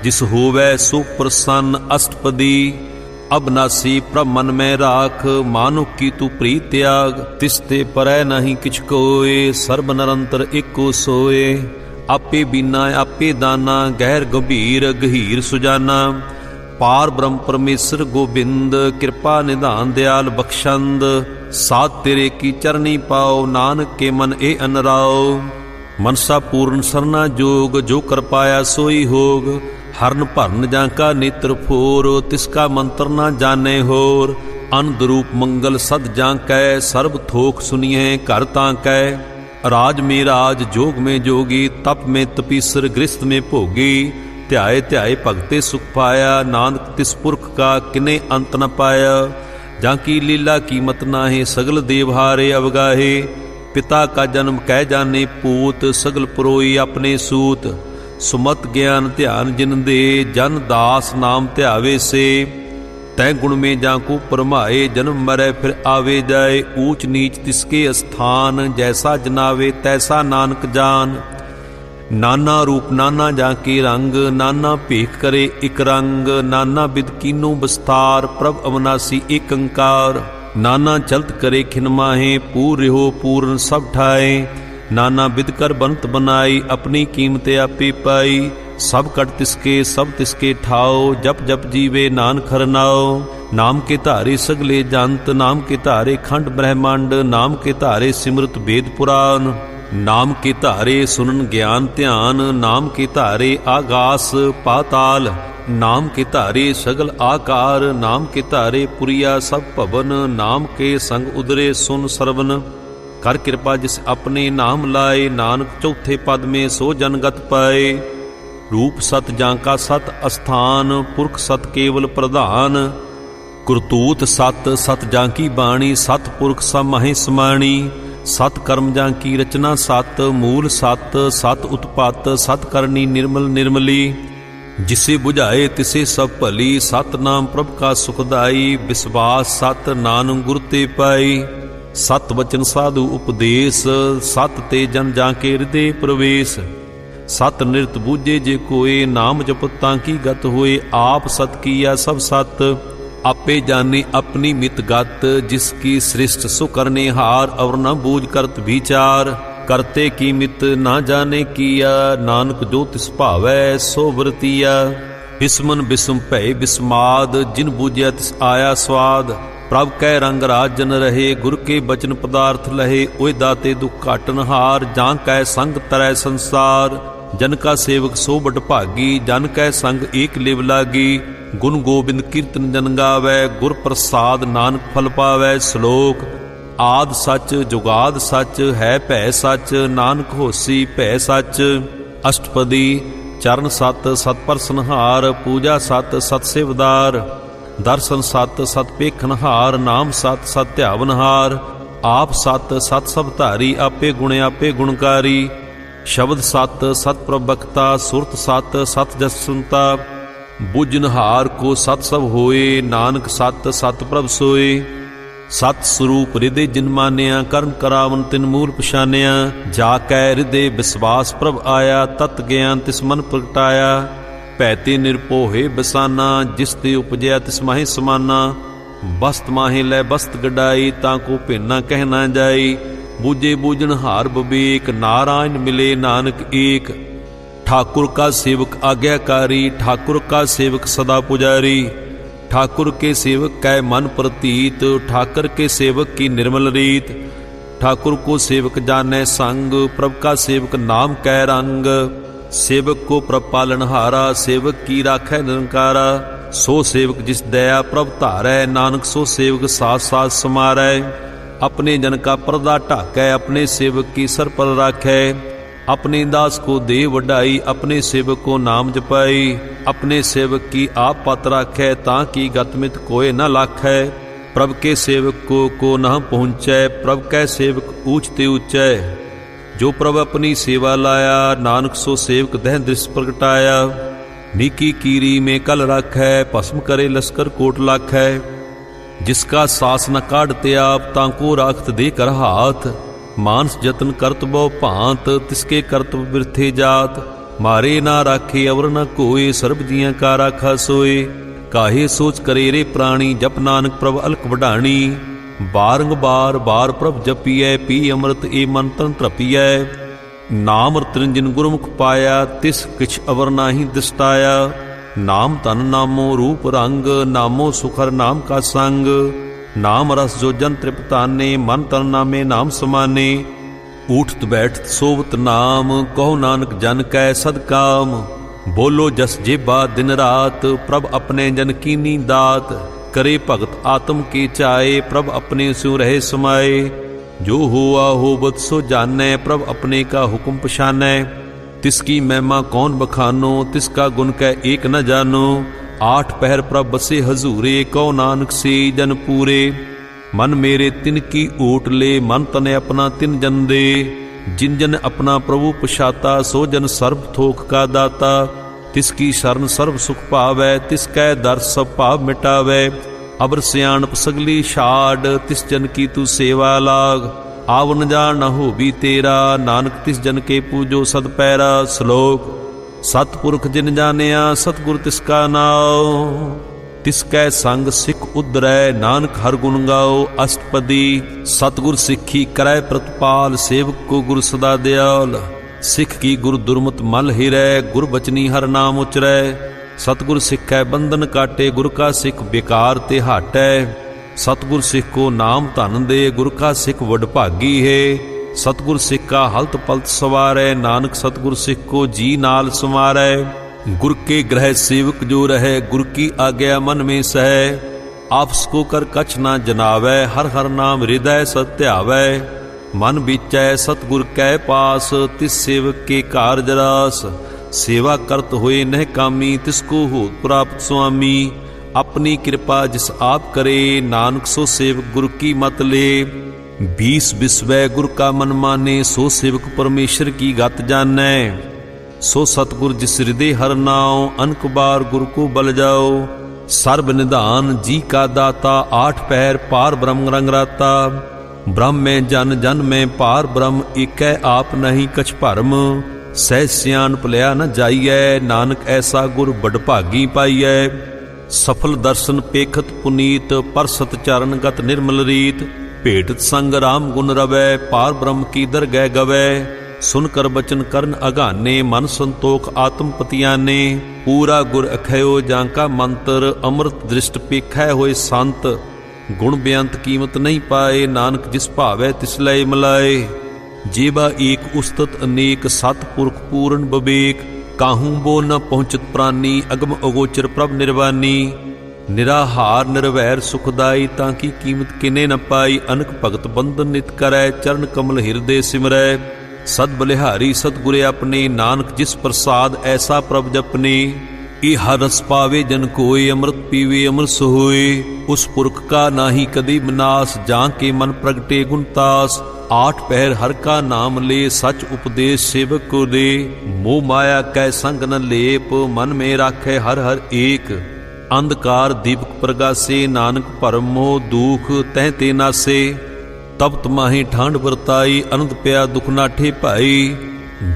जिस होवै सो प्रसन्न। अष्टपदी अबनासी प्रभ मन में राख, मानुक की तू प्रीत त्याग। तिसते परै नहीं किछ कोय, सर्ब निरंतर एको सोए। आपे बीना आपे दाना, गहर गंभीर गहीर सुजाना। पार ब्रह्म परमेश्वर गोबिंद, कृपा निधान दयाल बख्शंद। साथ तेरे की चरनी पाओ, नानक के मन ए अनराओ। मनसा पूर्ण सरना जोग, जो कर पाया सोई होग। हरन भरन जाका नेत्र फोर, तिसका मंत्र ना जाने होर। अनंद रूप मंगल सद जाकै, सर्ब थोक सुनिए घर ताकै। राज में राज, जोग में जोगी, तप में तपीसर, गृहस्थ में भोगी। ध्याए ध्याए भगते सुख पाया, नानक तिस पुरख का किने अंत न पाया। जाकी लीला कीमत नाहे, सगल देवहारे अवगाहे। पिता का जन्म कह जाने पूत, सगल पुरोई अपने सूत। सुमत ज्ञान ध्यान जिन दे, जन दास नाम ध्यावे से। तै गुण में जाको परमाए, जन्म मरै फिर आवे जाए। ऊंच नीच तिसके स्थान, जैसा जनावे तैसा नानक जान। नाना रूप नाना जाके रंग, नाना भेख करे इक रंग। नाना बिद कीनो बस्तार, प्रभ अविनाशी एक अंकार। नाना चलत करे खिन माहे, पूर हो पूर्ण सब ठाए। नाना बिद कर बनत बनाई, अपनी कीमत आपे पाई। सब कट तिसके ठाओ, जप जप जीवे नानक हरनाओ। नाम के धारे सगले जंत, नाम के धारे खंड ब्रह्मांड। नाम के धारे सिमरत वेद पुराण। नाम के धारे सुनन ज्ञान ध्यान। नाम के धारे आगास पाताल। नाम के धारे सगल आकार। नाम के धारे पुरिया सब भवन। नाम के संग उदरे सुन सरवन। कर कृपा जिस अपने नाम लाए, नानक चौथे पद में सो जनगत पाए। रूप सत जांका सत अस्थान, पुरख सत केवल प्रधान। करतूत सत सत जांकी बाणी, सत पुरख सब महे समाणी। सत कर्म जां की रचना सत, मूल सत सत उत्पत। सत करनी निर्मल निर्मली, जिसे बुझाए तिसे सब भली। सत नाम प्रभ का सुखदाई, विश्वास सत नानक गुर ते पाई। सत वचन साधु उपदेश, सत ते जन जाके हृदय प्रवेश। सत निरत बूझे जे कोय, नाम जपत तांकी गत होए। आप सत किया सब सत, आपे जाने अपनी मित गत। जिसकी सृष्ट सो करने हार, और न बूझ करत विचार। करते की मित ना जाने किया, नानक जो तिस भावै सो वरतिया। बिस्मन बिस्म भय बिस्माद, जिन बूझिया तिस आया स्वाद। प्रभ कै रंग राजन रहे, गुर के बचन पदार्थ लहे। ओए दाते दुख काटन हार, जां कै संग तरै संसार। जन का सेवक सो बट भागी, जन कै संग एक लिव लागी। गुण गोबिंद कीर्तन जन गावै, गुर प्रसाद नानक फल पावै। श्लोक आद सच जुगाद सच, है भै सच। नानक होसी भै सच। अष्टपदी चरण सत सत परसनहार, पूजा सत सत सेवदार। दर्शन सत सत पेखनहार, नाम सत सत ध्यावनहार। आप सत सत सब धारी, आपे गुण आपे गुणकारी। शब्द सत सत प्रभक्ता, सुरत सत सत जस सुनता। बुझनहार को सत सब होए, नानक सत सत प्रभ सोए। सत स्वरूप हृदय जिन मानिया, करन करावन तिन मूल पछानिया। जाकै हृदय विश्वास प्रभ आया, तत ज्ञान तिस मन प्रगटाया। पैते निरपोहे बसाना, जिस ते उपजया तिस माहे समाना। बस्त माहे लै बस्त गडाई, ताको भेना कह ना जाई। बूझे बूझन हार बबेक, नारायण मिले नानक एक। ठाकुर का सेवक आज्ञाकारी, ठाकुर का सेवक सदा पुजारी। ठाकुर के सेवक कै मन प्रतीत, ठाकर के सेवक की निर्मल रीत। ठाकुर को सेवक जाने संग, प्रभ का सेवक नाम कै रंग। सेवक को प्रभ पालनहारा, सेवक की राखै निरंकारा। सो सेवक जिस दया प्रभ धारै, नानक सो सेवक साथ साथ समारै। अपने जन का पर्दा ढाकै, अपने सेवक की सर पर राखै। अपने दास को दे वडाई, अपने सेवक को नाम जपाई। अपने सेवक की आप पत राखै, ताकि गतमित कोय न लाखै। प्रभ के सेवक को न पहुँचै, प्रभ कै सेवक ऊंचते ऊंचै। जो प्रभ अपनी सेवा लाया, नानक सो सेवक दह दृश्य प्रगटाया। नीकी कीरी में कल राखै, भस्म करे लश्कर कोट लाखै। जिसका सास न काढ़ते आप तांको राखत दे कर हाथ। मानस जतन करत बहु भांत तिसके करतब बिरथे जात। मारे ना राखे अवर न कोय सर्ब जियां का राखा सोए। काहे सोच करे रे प्राणी जप नानक प्रभ अलख वडाणी। बारंबार बार प्रभ जपिए पी अमृत ए मन तन तृपिए। नाम रतनिंजन गुरमुख पाया तिस किछ अवर नाहि दिसटाया। नाम तन नामो रूप रंग नामो सुखर नाम का संग। नाम रस जो जन तृप्ताने मन तन नामे नाम समाने। उठत बैठत सोवत नाम कहो नानक जन कै सदकाम। बोलो जस जेबा दिन रात प्रभ अपने जन कीनी दात। करे भगत आत्म के चाए प्रभ अपने स्यों रहे समाए। जो हुआ हो बत सो जानै प्रभ अपने का हुक्म पछानै। तिसकी महिमा कौन बखानो तिसका गुण कै एक न जानो। आठ पहर प्रभ बसे हजूरे कहो नानक से जन पूरे। मन मेरे तिन की ओट ले मन तने अपना तिन जन दे। जिन जन अपना प्रभु पछाता सो जन सर्ब थोक का दाता। तिसकी शरण सर्व सुख पावै तिसकै दर सब पाव मिटावै। अबर सियाणप सगली छाड़ तिस जन की तू सेवा लाग। आवन जान न हो भी तेरा नानक तिस जन के पूजो सद पैरा। श्लोक सतपुरख जिन जानिया सतगुर तिसका नाओ। तिसकै संग सिख उदरै नानक हर गुण गाओ। अष्टपदी सतगुर सिक्खी करै प्रतपाल सेवक को गुर सदा दयाल। सिख की गुर दुर्मत मल हिरै गुर बचनी हर नाम उचरै। सतगुर सिखै बंधन काटे गुर का सिख बेकार ते हाटै। सतगुर सिख को नाम धन दे गुर का सिख वडभागी है। सतगुर सिख का हलत पलत सवारै नानक सतगुर सिख को जी नाल संवारै। गुर के ग्रह सेवक जो रहे गुर की आज्ञा मन में सह। आपस को कर कछ ना जनावै हर हर नाम हृदय सत्यावै। मन बीचै सतगुर कै पास तिस सेवक के कारज रास। सेवा करत होए नह कामी तिसको हो प्राप्त स्वामी। अपनी कृपा जिस आप करे नानक सो सेवक गुर की मत ले। 20 विश्वै गुर का मन माने सो सेवक परमेश्वर की गत जानै। सो सतगुर जिस हृदय हर नाओ अनक बार गुर को बल जाओ। सर्ब निधान जी का दाता आठ पहर पार ब्रह्म रंग राता। ब्रह्म में जन जन में पार ब्रह्म एकै आप नहीं कछ भरम। सह सियान भलिया न जाइयै नानक ऐसा गुर बडभागी पाइयै। सफल दर्शन पेखत पुनीत पर सत चरण गत निर्मल रीत। भेटत संग राम गुण रवै पार ब्रह्म की दरगह गवै। सुनकर बचन करन अगाने मन संतोख आत्म पतियाने। पूरा गुर अखयो जांका मंत्र अमृत दृष्ट पेखै होए संत। गुण बेअंत कीमत नहीं पाए नानक जिस भावै तिस लय मिलाए। जेबा एक उस्तत अनेक सतपुरख पूर्ण बबेक। काहू बो न पहुँचत प्राणी अगम अगोचर प्रभ निर्वाणी। निराहार निर्वैर सुखदाई ताकि कीमत किने न पाई। अनक भगत बंधन नित करै चरण कमल हृदय सिमरै। सद बलिहारी सतगुरे अपने नानक जिस प्रसाद ऐसा प्रभ जपने। हर रस पावे जन कोय अमृत पीवे अमृत सोए। उस पुरख का नाही कदी विनाश जां के मन प्रगटे गुणतास। आठ पहर हर का नाम ले सच उपदेश सेवक को दे। मोह माया कै संग न लेप मन में राखे हर हर एक। अंधकार दीपक प्रगासे नानक परम मोह दुख तह ते नासे। तब तमाही ठांड बरताई अनंत पया दुख नाठे भाई।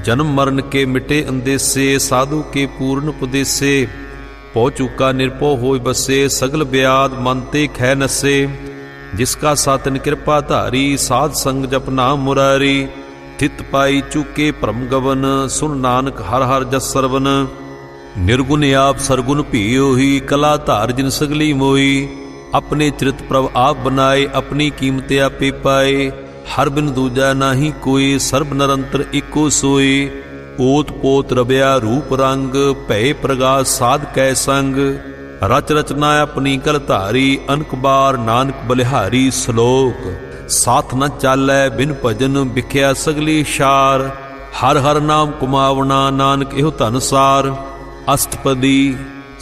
जन्म मरण के मिटे अंदेसे साधु के पूर्ण उपदेसे। पौ चूका निरपो होय बसे सगल ब्याद मन ते खै नसे। जिसका सातन कृपा धारी साध संग जप नाम मुरारी। थित पाई चूके परम गवन सुन नानक हर हर जस सरवन। निर्गुण आप सरगुण भीओ ही कला धार जिन सगली मोई। अपने चरित प्रभ आप बनाए अपनी कीमत आपे पाए। हर बिन दूजा नाही कोई सर्ब निरंतर एको सोए। ओत पोत रबिया रूप रंग भय प्रगास साध कै संग। रच रचना अपनी कल धारी अनक बार नानक बलिहारी। श्लोक साथ न चालै बिन भजन बिख्या सगली शार। हर हर नाम कुमावना नानक एहो धनसार। अष्टपदी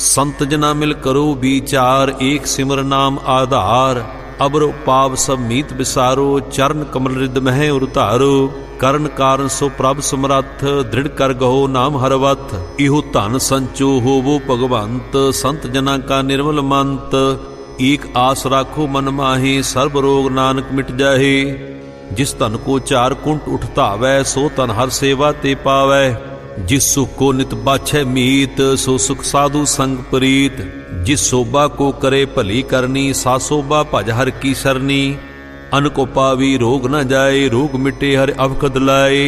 संत जना मिल करो विचार एक सिमर नाम आधार। अबर पाव सब मीत बिसारो चरण कमल रिद मह उतारो। करण कारण सो प्रभ समरथ दृढ़ कर गहो नाम हरवथ। इहो धन संचो होवो भगवंत संत जना का निर्मल मंत। एक आस राखो मन माहे, सर्ब रोग नानक मिट जाहे। जिस तन को चार कुंट उठतावै, सो तन हर सेवा ते पावै। जिस सुख को नित बाछै मीत, सो सुख साधु संग प्रीत। जिस शोभा को करे भली करनी, सा शोभा भज हर की सरनी। अन को पावी रोग न जाए, रोग मिटे हर अवखद लाए।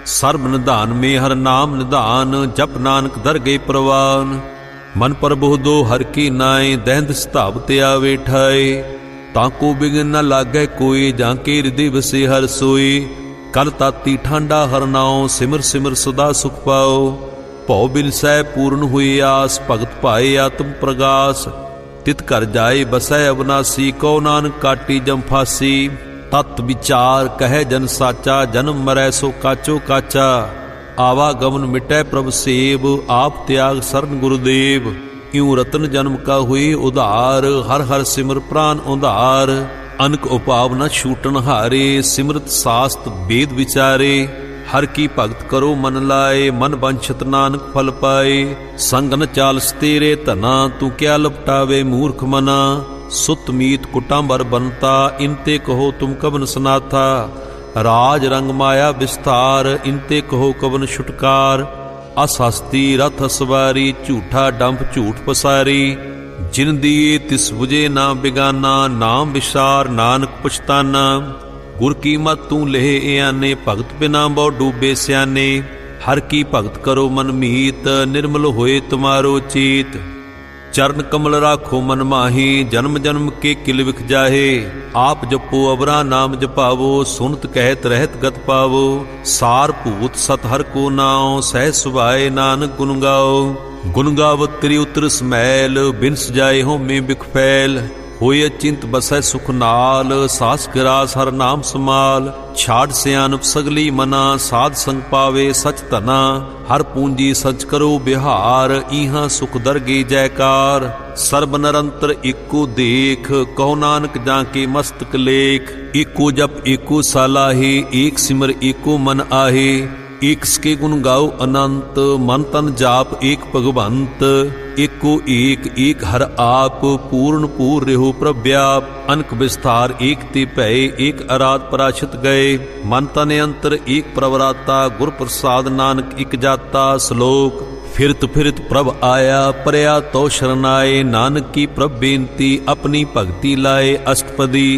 सर्ब निधान में हर नाम निधान, जप नानक दर गए प्रवान। मन पर बोधो हर की नाए, दहंद स्थाप ते आवे ठाए। ताको बिघन न लागै कोई, जाके हृदय बसे हर सोई। कल ताती ठांडा हर नाओ, सिमर सिमर सदा सुख पाओ। भौ बिन सै पूर्ण हुई आस, भगत पाए आत्म प्रगास। तित कर जाए बसै अविनाशी, कौ नानक काटी जम फासी। तत् विचार कहे जन साचा, जन्म मरै सो काचो काचा। आवागमन मिटै प्रभ सेव, आप त्याग शरण गुरुदेव। क्यों रतन जन्म का हुई उधार, हर हर सिमर प्राण उधार। अनक उपाव न छूटन हारे, सिमरत शास्त्र वेद विचारे। हर की भगत करो मन लाए, मन वंशत नानक फल पाए। संग न चालस तेरे धना, तू क्या लपटावे मूर्ख मना। सुत मीत कुटांबर बनता, इनते कहो तुम कवन सनाथा। राज रंग माया विस्तार, इनते कहो कवन छुटकार। असहस्ती रथ सवारी, झूठा डंप झूठ पसारी। जिन दिए तिस बुझे ना बिगाना, नाम विसार नानक पछताना। गुर की मत तू लेह आने, भगत बिना बहु डूबे स्याने। हर की भगत करो मन मीत, निर्मल होए तुम्हारो चीत। चरण कमल राखो मन माही, जन्म जन्म के किल विख जाहे। आप जपो अवरा नाम जपावो, सुनत कहत रहत गत पावो। सार भूत सत हर को नाओ, सह सुभाए नानक गुन गाओ। गुन गावत त्रि उतर समैल, बिन सजाए होमे बिख फैल। होए अचिंत बसै सुख नाल, सास गिरास हर नाम समाल। छाड़ सियानप सगली मना, साध संग पावे सच तना। हर पूंजी सच करो बिहार, इहां सुख दरगे जयकार। सर्ब निरंतर एको देख, कहो नानक जाके मस्तक लेख। एको जप एको सालाहे, एक सिमर एको मन आहे। एक सके गुण गाओ अनंत, मन तन जाप एक भगवंत। एको एक हर आप, पूर्ण पूर रहो प्रव्याप। अनक विस्तार एक ते भय, एक अराध पराशित गए। मन तन अंतर एक प्रवराता, गुर प्रसाद नानक एक जाता। श्लोक फिरत फिरत प्रभ आया, परया तो शरणाए। नानक की प्रभ बेनती, अपनी भक्ति लाए अष्टपदी।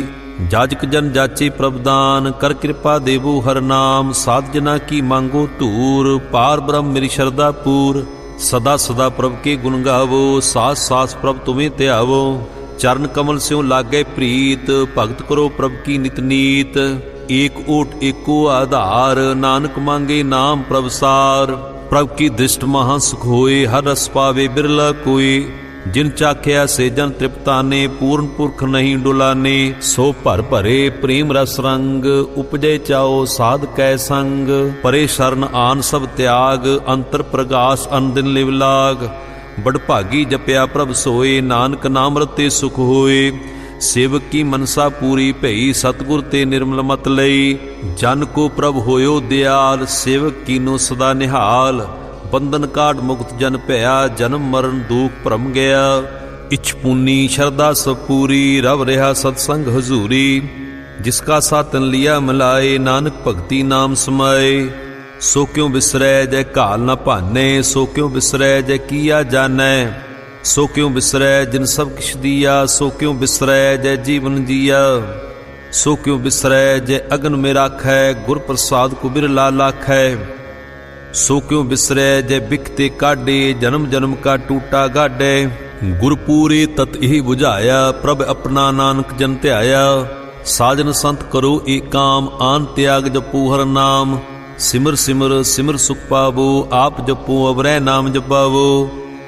जाजक जन जाचे प्रभदान, कर कृपा देवो हर नाम। साध जना की मांगो धूर, पार ब्रह्म मेरी शरदा पूर। सदा सदा प्रभ के गुण गावो, सास सास प्रभ तुम्हें त्यावो। चरण कमल स्यों लागे प्रीत, भगत करो प्रभ की नित नीत। एक ओट एको आधार, नानक मांगे नाम प्रभसार। प्रभ की दृष्ट महा सुख होए, हर रस पावे बिरला कोई। जिन चाख्या से जन तृप्ताने, पूर्ण पुरख नहीं डुलाने। सो भर भरे प्रेम रस रंग, उपजे चाओ साध कै संग। परे शरण आन सब त्याग, अंतर प्रगास अन दिन लिव लाग। बड़ भागी जपया प्रभ सोए, नानक नाम रते सुख होए। सेवक की मनसा पूरी भई, सतगुर ते निर्मल मत लई। जन को प्रभ होयो दयाल, सेवक कीनो सदा निहाल। बंधन काट मुक्त जन भया, जन्म मरण दुख भ्रम गया। इछ पुनी शरदा सब पूरी, रव रहा सत्संग हजूरी। जिसका सातन लिया मिलाए, नानक भक्ति नाम समाए। सो क्यों बिसरै जय काल न भाने, सो क्यों बिसरै जय किया जानै। सो क्यों बिसरै जिन सब किछ दिया, सो क्यों बिसरै जय जीवन जिया। सो क्यों बिसरै जय अगन में राखै, गुर प्रसाद को बिरला लाखै। सो क्यों बिसरै जय बिकते काढे, जन्म जन्म का टूटा गाडे। गुरपूरे तत ही बुझाया, प्रभ अपना नानक जन ध्याया। साजन संत करो एक काम, आन त्याग जपो हर नाम। सिमर सिमर सिमर सुख पावो, आप जपो अवरै नाम जपावो।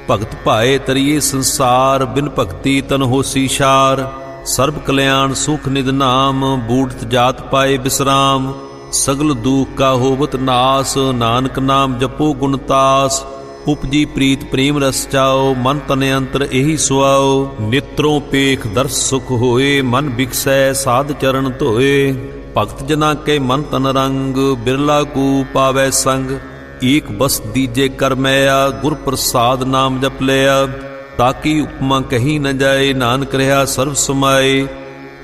भगत पाए तरिए संसार, बिन भक्ति तन होसी शार। सर्ब कल्याण सुख निध नाम, बूढ़त जात पाए विश्राम। सगल दुख का होवत नास, नानक नाम जपो गुणतास। उपजी प्रीत प्रेम रस चाओ, मन तन अंतर यही सुआओ। नेत्रों पेख दर्श सुख होए, मन बिकसै साध चरण धोए। भगत जना के मन तन रंग, बिरला को पावै संग। एक बस दीजे कर मैया, गुर प्रसाद नाम जप लिया। ताकि उपमा कही न जाए, नानक रहा सर्व समाए।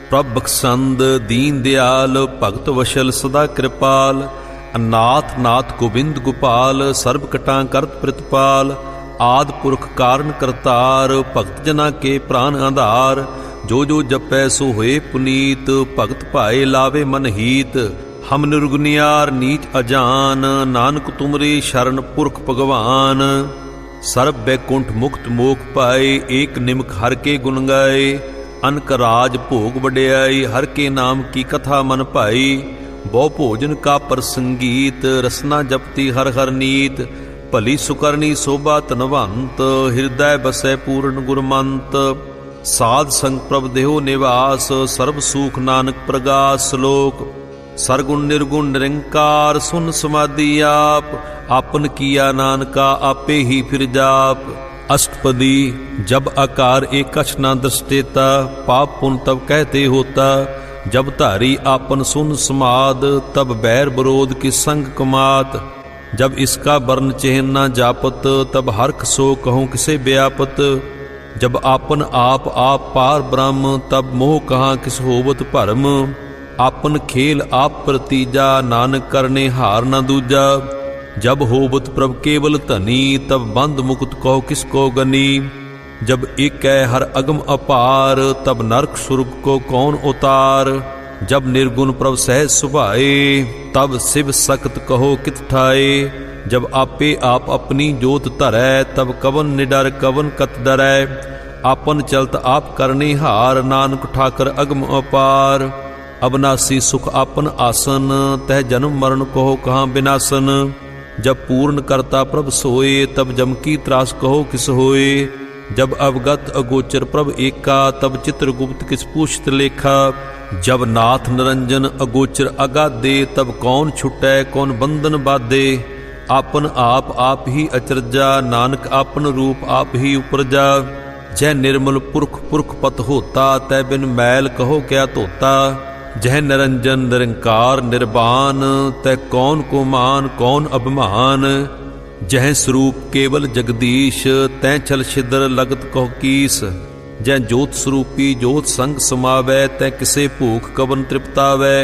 प्रभ बख्शंद दीन दयाल, भगत वशल सदा कृपाल। अनाथ नाथ गोबिंद गोपाल, सर्ब कटां करत प्रतिपाल। आद पुरख कारण करतार, भगत जना के प्राण आधार। जो जो जपै सो होए पुनीत, भगत भाए लावे मन हीत। हम निर्गुनियार नीच अजान, नानक तुमरे शरण पुरख भगवान। सर्ब बैकुंठ मुक्त मोख पाए, एक निमक हर के गुण गाए। अनक राज भोग वड्याई, हर के नाम की कथा मन पाई। बहु भोजन का प्रसंगीत, रसना जपती हर हर नीत। भली सुकरनी शोभा धनवंत, हृदय बसै पूर्ण गुरमंत। साध संग प्रभ देहो निवास, सर्ब सुख नानक प्रगास। श्लोक सरगुण निर्गुण निरंकार, सुन समाधि आप। आपन किया नानका आपे ही फिर जाप। अष्टपदी जब आकार एक कछ न दृष्टेता, पाप पुन तब कहते होता। जब धारी आपन सुन समाद, तब बैर विरोध के संग कमात। जब इसका वर्ण चिन्ह न जापत, तब हर्ख सो कहूँ किसे व्यापत। जब आपन आप पार ब्रह्म, तब मोह कहाँ किस होवत भरम। आपन खेल आप प्रतीजा, नानक करने हार न दूजा। जब होवत प्रभ केवल धनी, तब बंद मुकुत कहो किसको गनी। जब एक है हर अगम अपार, तब नरक सुर्ग को कौन उतार। जब निर्गुण प्रभ सहज सुभाए, तब शिव सख्त कहो कित ठाए। जब आपे आप अपनी जोत धरै, तब कवन निडर कवन कत डरै। आपन चलत आप करने हार, नानक ठाकर अगम अपार। अविनाशी सुख आपन आसन, तह जन्म मरण कहो कहाँ विनाशन। जब पूर्ण करता प्रभ सोए, तब जम की त्रास कहो किस होए। जब अवगत अगोचर प्रभ एका, तब चित्रगुप्त किस पूछत लेखा। जब नाथ निरंजन अगोचर अगाधे, तब कौन छुटै कौन बंधन बाधे। आपन आप ही अचरजा, नानक आपन रूप आप ही उपरजा। जय निर्मल पुरख पुरख पत होता, तै बिन मैल कहो क्या धोता। जह निरंजन निरंकार निर्वाण, तै कौन को मान कौन अभिमान। जह स्वरूप केवल जगदीश, तै छल छिद्र लगत कहो कीस। जह जोत स्वरूपी जोत संग समावै, तै किसे भूख कवन तृप्तावै।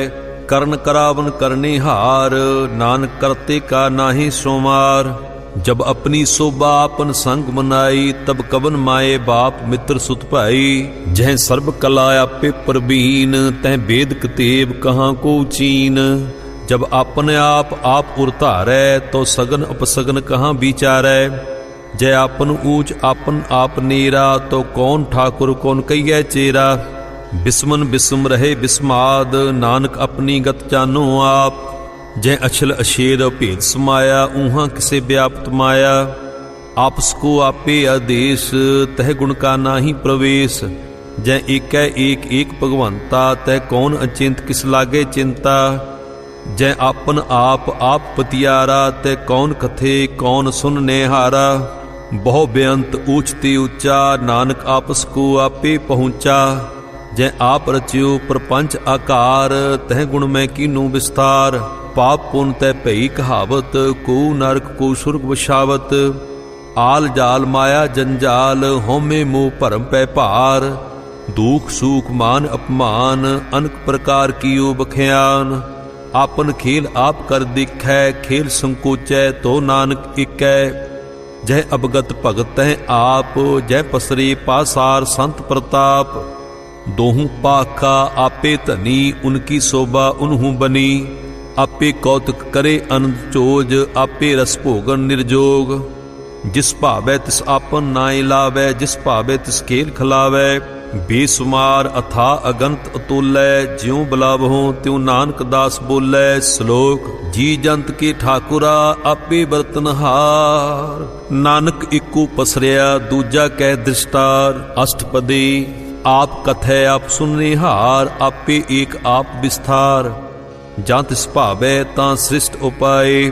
करण करावन करने हार, नानक करते का नाहि सोमार। जब अपनी शोभा आपन संग मनाई, तब कवन माए बाप मित्र सुत भाई। जह सर्ब कला आपे प्रवीण, तह वेद कतेब कहाँ को चीन। जब आपन आप उरतारै, तो सगन अपसगन कहाँ विचारै। जय आपन ऊंच आपन आप नेरा, तो कौन ठाकुर कौन कहिए चेरा। बिस्मन बिस्म रहे बिस्माद, नानक अपनी गत जानो आप। जय अछल अशेर भेद समाया, ऊहा किसे व्याप्त माया। आपस को आपे आदेश, तह गुण का नाही प्रवेश। जय एक एक भगवंता, तह कौन अचिंत किस लागे चिंता। जय आपन आप पतियारा, तह कौन कथे कौन सुन नेहारा। बहु बेअंत ऊंचते ऊंचा, नानक आपस को आपे पहुँचा। जय आप रच्यो प्रपंच आकार, तह गुण में कीनू विस्तार। पाप पुन तै भई कहावत, को नरक को सुर्ग वशावत। आल जाल माया जंजाल, होमे मोह भरम पै भार। दुख सुख मान अपमान, अनक प्रकार कीओ बख्यान। आपन खेल आप कर दिखै, खेल संकोचै तो नानक इकै। जय अवगत भगत है आप, जय पसरे पासार संत प्रताप। दोहू पाखा आपे धनी, उनकी शोभा उन्हू बनी। आपे कौतुक करे अनंत चोज, आपे रस भोगन निर्जोग। जिस भावै तिस आपन नाय लावै, जिस भावै तिस खेल खिलावै। बेसुमार अथा अगंत अतुलै, ज्यों बुलावहों त्यों नानक दास बोलै। श्लोक जी जंत के ठाकुरा, आपे बरतनहार। नानक इको पसरिया, दूजा कह दृष्टार। अष्टपदी आप कथै आप सुनने हार, आपे एक आप विस्तार। ਜਾਂ ਤਿਸ ਭਾਵੈ ਤਾਂ ਸ੍ਰਿਸ਼ਟ ਉਪਾਏ।